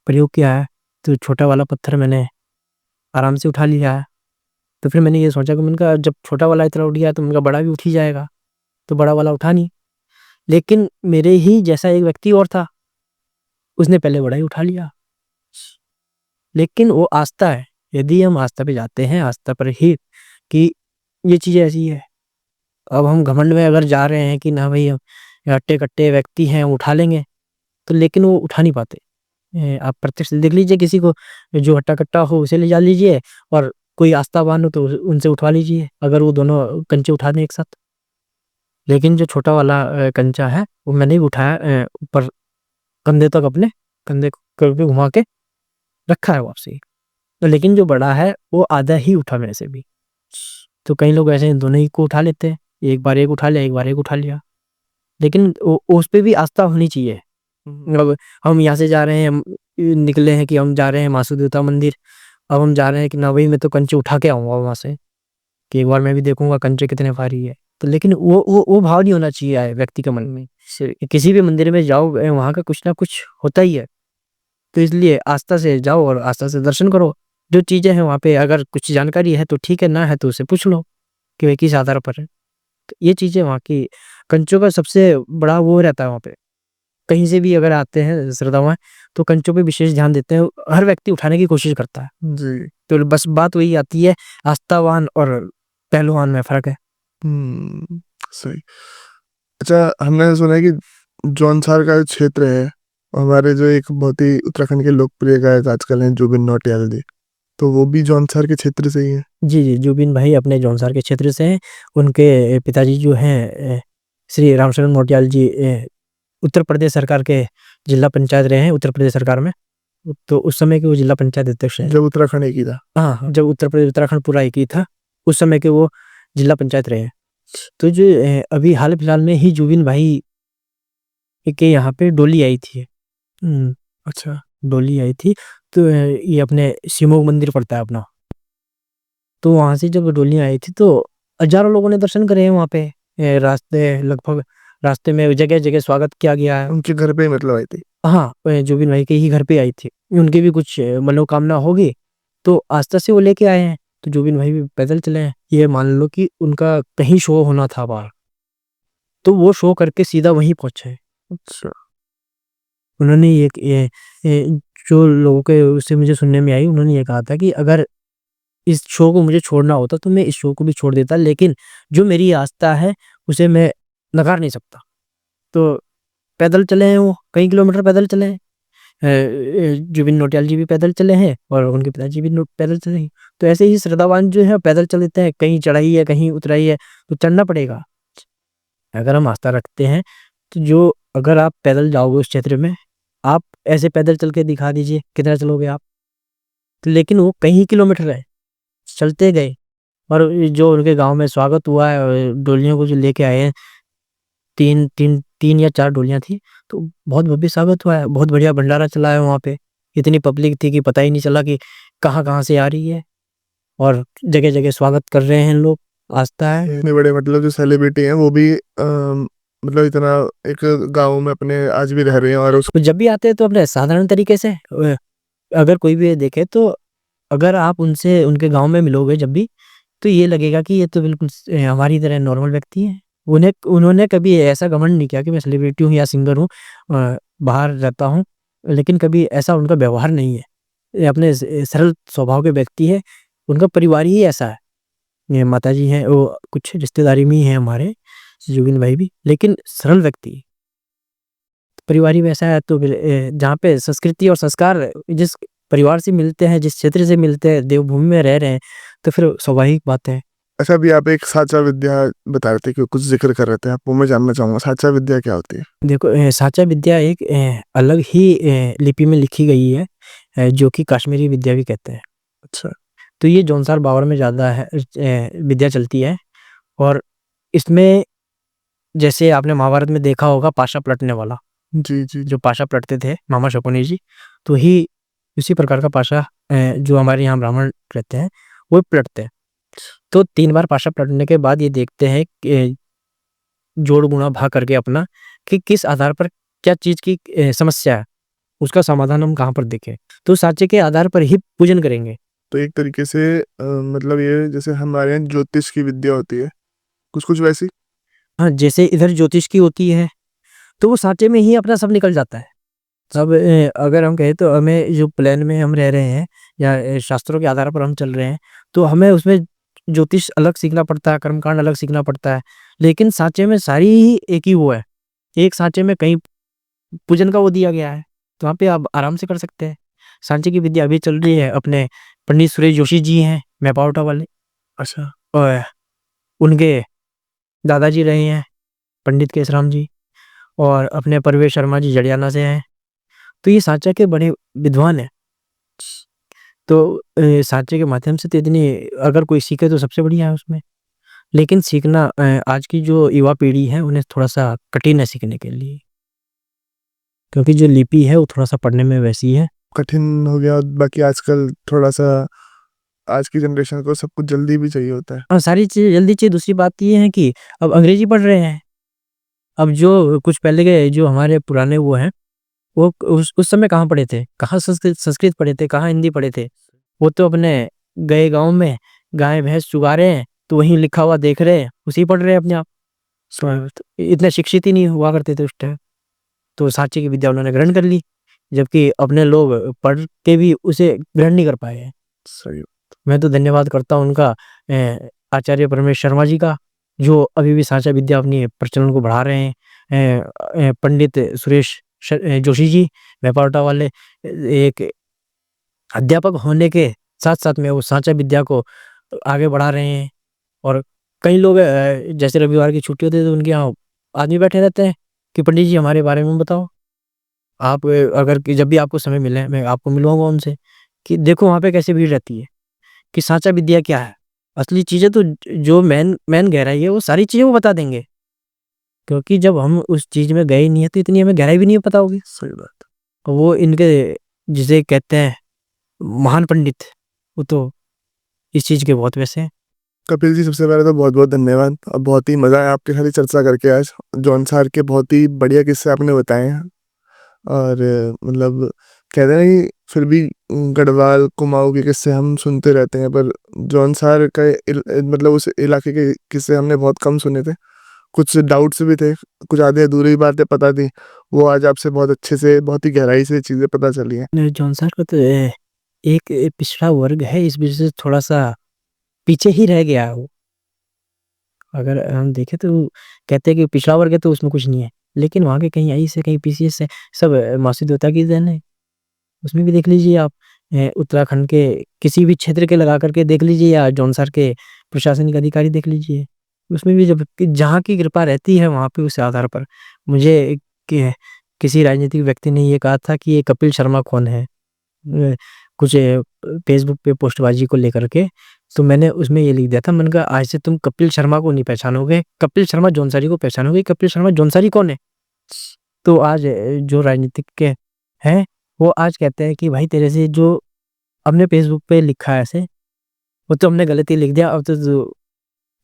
प्रयोग किया है, तो छोटा वाला पत्थर मैंने आराम से उठा लिया है। तो फिर मैंने ये सोचा कि मैंने कहा जब छोटा वाला इतना उठ गया तो उनका बड़ा भी उठ ही जाएगा, तो बड़ा वाला उठा नहीं। लेकिन मेरे ही जैसा एक व्यक्ति और था, उसने पहले बड़ा ही उठा लिया। लेकिन वो आस्था है, यदि हम आस्था पे जाते हैं, आस्था पर ही कि ये चीज़ ऐसी है। अब हम घमंड में अगर जा रहे हैं कि ना भाई हम हट्टे कट्टे व्यक्ति हैं, हम उठा लेंगे, तो लेकिन वो उठा नहीं पाते। आप प्रत्यक्ष देख लीजिए, किसी को जो हट्टा कट्टा हो उसे ले जा लीजिए, और कोई आस्थावान हो तो उनसे उठवा लीजिए, अगर वो दोनों कंचे उठा दें एक साथ। लेकिन जो छोटा वाला कंचा है वो मैंने ही उठाया, ऊपर कंधे तक, अपने कंधे को घुमा के रखा है वापसी। तो लेकिन जो बड़ा है वो आधा ही उठा मेरे से भी। तो कई लोग ऐसे हैं, दोनों ही को उठा लेते हैं, एक बार एक उठा लिया, एक बार एक उठा लिया। लेकिन उस पे भी आस्था होनी चाहिए। अब हम यहाँ से जा रहे हैं, हम निकले हैं कि हम जा रहे हैं मासू देवता मंदिर। अब हम जा रहे हैं कि ना भाई मैं तो कंचे उठा के आऊंगा वहां से, कि एक बार मैं भी देखूंगा कंचे कितने भारी है। तो लेकिन वो भाव नहीं होना चाहिए व्यक्ति के मन में। किसी भी मंदिर में जाओ, वहां का कुछ ना कुछ होता ही है। तो इसलिए आस्था से जाओ और आस्था से दर्शन करो। जो चीजें हैं वहाँ पे, अगर कुछ जानकारी है तो ठीक है, ना है तो उसे पूछ लो कि वे किस आधार पर है। तो ये चीजें वहाँ की कंचों का सबसे बड़ा वो रहता है वहाँ पे। कहीं से भी अगर आते हैं श्रद्धावान, तो कंचों पे विशेष ध्यान देते हैं, हर व्यक्ति उठाने की कोशिश करता है। जी। तो बस बात वही आती है, आस्थावान और पहलवान में फर्क है। सही। अच्छा, हमने सुना है कि जौनसार का जो क्षेत्र है, हमारे जो एक बहुत ही उत्तराखंड के लोकप्रिय गायक आजकल हैं जुबिन नौटियाल जी, तो वो भी जौनसार के क्षेत्र से ही है। जी जी, जुबिन भाई अपने जौनसार के क्षेत्र से हैं। उनके पिताजी जो हैं श्री रामशरण नौटियाल जी, उत्तर प्रदेश सरकार के जिला पंचायत रहे हैं, उत्तर प्रदेश सरकार में। तो उस समय के वो जिला पंचायत अध्यक्ष हैं। जब उत्तराखंड एक ही था। हाँ, जब उत्तर प्रदेश उत्तराखंड पूरा एक ही था, उस समय के वो जिला पंचायत रहे हैं। तो जो अभी हाल-फिलहाल में ही जुबिन भाई के यहाँ पे डोली आई थी। अच्छा। डोली आई थी, तो ये अपने शिवमोग मंदिर पड़ता है अपना। तो वहाँ से जब डोलियाँ आई थी तो हज़ारों लोगों ने दर्शन करे हैं वहाँ पे। लगभग रास्ते में जगह-जगह स्वागत किया गया है। उनके घर पे ही मतलब आई थी? हाँ, जुबिन भाई के ही घर पे आई थी। उनकी भी कुछ मनोकामना होगी, तो आस्था से वो लेके आए हैं। तो जुबिन भाई भी पैदल चले हैं। ये मान लो कि उनका कहीं शो होना था बाहर, तो वो शो करके सीधा वहीं पहुँचे। अच्छा। उन्होंने ये जो लोगों के उससे मुझे सुनने में आई, उन्होंने ये कहा था कि अगर इस शो को मुझे छोड़ना होता तो मैं इस शो को भी छोड़ देता, लेकिन जो मेरी आस्था है उसे मैं नकार नहीं सकता। तो पैदल चले हैं वो, कई किलोमीटर पैदल चले हैं। जुबिन नौटियाल जी भी पैदल चले हैं और उनके पिताजी भी पैदल चले हैं। तो ऐसे ही श्रद्धावान जो है पैदल चलते हैं, कहीं चढ़ाई है, कहीं उतराई है, तो चढ़ना पड़ेगा। अगर हम आस्था रखते हैं, तो जो अगर आप पैदल जाओगे उस क्षेत्र में, आप ऐसे पैदल चल के दिखा दीजिए, कितना चलोगे आप? तो लेकिन वो कई किलोमीटर है, चलते गए। और ये जो उनके गाँव में स्वागत हुआ है डोलियों को जो लेके आए हैं, 3 या 4 डोलियाँ थी, तो बहुत भव्य स्वागत हुआ है, बहुत बढ़िया भंडारा चला है वहाँ पे। इतनी पब्लिक थी कि पता ही नहीं चला कि कहाँ-कहाँ से आ रही है और जगह-जगह स्वागत कर रहे हैं लोग, आस्था है। इतने बड़े मतलब जो सेलिब्रिटी हैं वो भी मतलब इतना एक गाँव में अपने आज भी रह रहे हैं और उस तो जब भी आते हैं तो अपने साधारण तरीके से अगर कोई भी ये देखे तो अगर आप उनसे उनके गाँव में मिलोगे जब भी, तो ये लगेगा कि ये तो बिल्कुल हमारी तरह नॉर्मल व्यक्ति हैं। उन्होंने कभी ऐसा घमंड नहीं किया कि मैं सेलिब्रिटी हूँ या सिंगर हूँ, बाहर रहता हूँ, लेकिन कभी ऐसा उनका व्यवहार नहीं है। ये अपने सरल स्वभाव के व्यक्ति हैं, उनका परिवार ही ऐसा है। ये माताजी हैं, वो कुछ रिश्तेदारी में ही हैं हमारे, जुबिन भाई भी, लेकिन सरल व्यक्ति। परिवार ही वैसा है तो फिर जहाँ पे संस्कृति और संस्कार जिस परिवार से मिलते हैं, जिस क्षेत्र से मिलते हैं, देवभूमि में रह रहे हैं, तो फिर स्वाभाविक बात है। अच्छा, अभी आप एक साचा विद्या बता रहे थे कि कुछ ज़िक्र कर रहे थे, आप वो मैं जानना चाहूँगा, साचा विद्या क्या होती है? देखो साचा विद्या एक अलग ही लिपि में लिखी गई है, जो कि कश्मीरी विद्या भी कहते हैं। अच्छा। तो ये जौनसार बावर में ज़्यादा है विद्या चलती है और इसमें जैसे आपने महाभारत में देखा होगा पाशा पलटने वाला, जी, जी। जो पाशा पलटते थे मामा शकुनी जी, तो ही उसी प्रकार का पाशा जो हमारे यहाँ ब्राह्मण रहते हैं, वो पलटते हैं। तो 3 बार पाशा पलटने के बाद ये देखते हैं कि जोड़, गुणा, भाग करके अपना कि किस आधार पर क्या चीज़ की समस्या है, उसका समाधान हम कहाँ पर देखें। तो साचे के आधार पर ही पूजन करेंगे। तो एक तरीके से मतलब ये जैसे हमारे यहाँ ज्योतिष की विद्या होती है, कुछ-कुछ वैसी? हाँ, जैसे इधर ज्योतिष की होती है, तो वो साचे में ही अपना सब निकल जाता है। अब अगर हम कहें तो हमें जो प्लेन में हम रह रहे हैं या शास्त्रों के आधार पर हम चल रहे हैं, तो हमें उसमें ज्योतिष अलग सीखना पड़ता है, कर्मकांड अलग सीखना पड़ता है। लेकिन साँचे में सारी ही एक ही वो है। एक साँचे में कहीं पूजन का वो दिया गया है, तो वहाँ पे आप आराम से कर सकते हैं। साँचे की विद्या अभी चल रही है, अपने पंडित सुरेश जोशी जी हैं, मैपावटा वाले अच्छा। और उनके दादाजी रहे हैं, पंडित केसराम जी और अपने परवेश शर्मा जी जड़ियाना से हैं। तो ये साँचा के बड़े विद्वान हैं। तो साँचे के माध्यम से तो इतनी अगर कोई सीखे तो सबसे बढ़िया है उसमें। लेकिन सीखना आज की जो युवा पीढ़ी है उन्हें थोड़ा-सा कठिन है सीखने के लिए। क्योंकि जो लिपि है वो थोड़ा-सा पढ़ने में वैसी है। कठिन हो गया और बाकी आजकल थोड़ा-सा आज की जनरेशन को सब कुछ जल्दी भी चाहिए होता है। और सारी चीज़ें जल्दी चाहिए, दूसरी बात ये है कि अब अंग्रेजी पढ़ रहे हैं। अब जो कुछ पहले के जो हमारे पुराने वो हैं, वो उस समय कहाँ पढ़े थे? कहाँ संस्कृत संस्कृत पढ़े थे? कहाँ हिंदी पढ़े थे? वो तो अपने गए गाँव में गाय-भैंस चुगा रहे हैं, तो वहीं लिखा हुआ देख रहे हैं, उसी पढ़ रहे हैं अपने आप। तो इतने शिक्षित ही नहीं हुआ करते थे उस टाइम। तो साँचे की विद्या उन्होंने ग्रहण कर ली, जबकि अपने लोग पढ़ के भी उसे ग्रहण नहीं कर पाए हैं। सही। मैं तो धन्यवाद करता हूँ उनका आचार्य परमेश शर्मा जी का, जो अभी भी साँचा विद्या अपनी प्रचलन को बढ़ा रहे हैं। पंडित सुरेश जोशी जी मैपावटा वाले एक अध्यापक होने के साथ-साथ में वो साँचा विद्या को आगे बढ़ा रहे हैं और कई लोग जैसे रविवार की छुट्टी होती है तो उनके यहाँ आदमी बैठे रहते हैं कि पंडित जी हमारे बारे में बताओ। आप अगर कि जब भी आपको समय मिले मैं आपको मिलवाऊँगा उनसे कि देखो वहाँ पे कैसे भीड़ रहती है, कि साँचा विद्या क्या है? असली चीज़ें तो जो मेन गहराई है वो सारी चीज़ें वो बता देंगे। क्योंकि जब हम उस चीज़ में गए नहीं है तो इतनी हमें गहराई भी नहीं पता होगी। सही बात। वो इनके जिसे कहते हैं महान पंडित, वो तो इस चीज़ के बहुत वैसे हैं। कपिल जी, सबसे पहले तो बहुत-बहुत धन्यवाद और बहुत ही मज़ा आया आपके साथ ये चर्चा करके आज। जॉन सार के बहुत ही बढ़िया किस्से आपने बताए हैं और मतलब कहते हैं ना कि फिर भी गढ़वाल, कुमाऊँ के किस्से हम सुनते रहते हैं, पर जॉन सार का मतलब उस इलाके के किस्से हमने बहुत कम सुने थे। कुछ डाउट्स भी थे, कुछ आधी-अधूरी बातें पता थी, वो आज आपसे बहुत अच्छे से, बहुत ही गहराई से चीज़ें पता चली हैं। जॉनसार का तो एक पिछड़ा वर्ग है, इस वज़ह से थोड़ा-सा पीछे ही रह गया है वो। अगर हम देखें तो कहते हैं कि पिछड़ा वर्ग है तो उसमें कुछ नहीं है। लेकिन वहाँ के कहीं आई से, कहीं पीसीए से सब मासूद होता की देन है। उसमें भी देख लीजिए आप उत्तराखंड के किसी भी क्षेत्र के लगा कर के देख लीजिए या जौनसार के प्रशासनिक अधिकारी देख लीजिए। उसमें भी जब कि जहाँ की कृपा रहती है वहाँ पे उस आधार पर मुझे कि किसी राजनीतिक व्यक्ति ने ये कहा था कि ये कपिल शर्मा कौन है? कुछ फेसबुक पे पोस्टबाजी को लेकर के, तो मैंने उसमें ये लिख दिया था, मैंने कहा आज से तुम कपिल शर्मा को नहीं पहचानोगे, कपिल शर्मा जौनसारी को पहचानोगे। कपिल शर्मा जौनसारी कौन है? तो आज जो राजनीतिक के हैं, वो आज कहते हैं कि भाई तेरे से जो हमने फेसबुक पे लिखा है ऐसे, वो तो हमने गलत ही लिख दिया, अब तो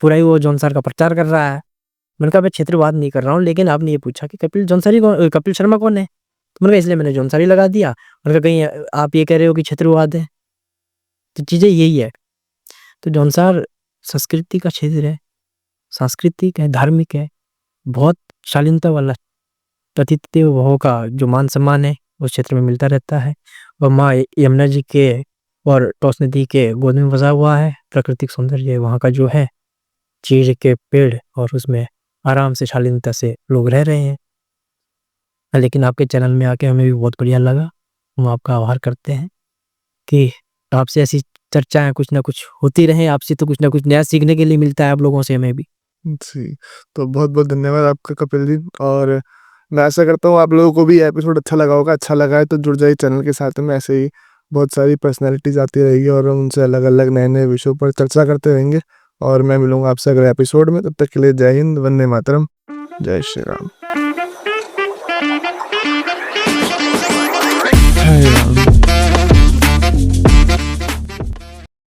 पूरा ही वो जौनसार का प्रचार कर रहा है। मैंने कहा मैं क्षेत्रवाद नहीं कर रहा हूँ, लेकिन आपने ये पूछा कि कपिल शर्मा कौन है? तो मैंने कहा इसलिए मैंने जौनसारी लगा दिया। मैंने कहा कहीं आप ये कह रहे हो कि क्षेत्रवाद है? तो चीज़ें यही है। तो जौनसार संस्कृति का क्षेत्र है, सांस्कृतिक है, धार्मिक है, बहुत शालीनता वाला अतिथि देवो का जो मान-सम्मान है, उस क्षेत्र में मिलता रहता है और माँ यमुना जी के और टॉस नदी के गोद में बसा हुआ है। प्राकृतिक सौंदर्य वहाँ का जो है, चीड़ के पेड़ और उसमें आराम से शालीनता से लोग रह रहे हैं। लेकिन आपके चैनल में आके हमें भी बहुत बढ़िया लगा। हम आपका आभार करते हैं कि आपसे ऐसी चर्चाएँ कुछ न कुछ होती रहें, आपसे तो कुछ न कुछ नया सीखने के लिए मिलता है आप लोगों से हमें भी। जी, तो बहुत-बहुत धन्यवाद आपका कपिल जी और मैं आशा करता हूँ आप लोगों को भी ये एपिसोड अच्छा लगा होगा। अच्छा लगा है तो जुड़ जाइए चैनल के साथ में, ऐसे ही बहुत सारी पर्सनैलिटीज़ आती रहेगी और हम उनसे अलग-अलग नए-नए विषयों पर चर्चा करते रहेंगे और मैं मिलूँगा आपसे अगले एपिसोड में। तब तक के लिए जय हिंद, वंदे मातरम, जय श्री राम।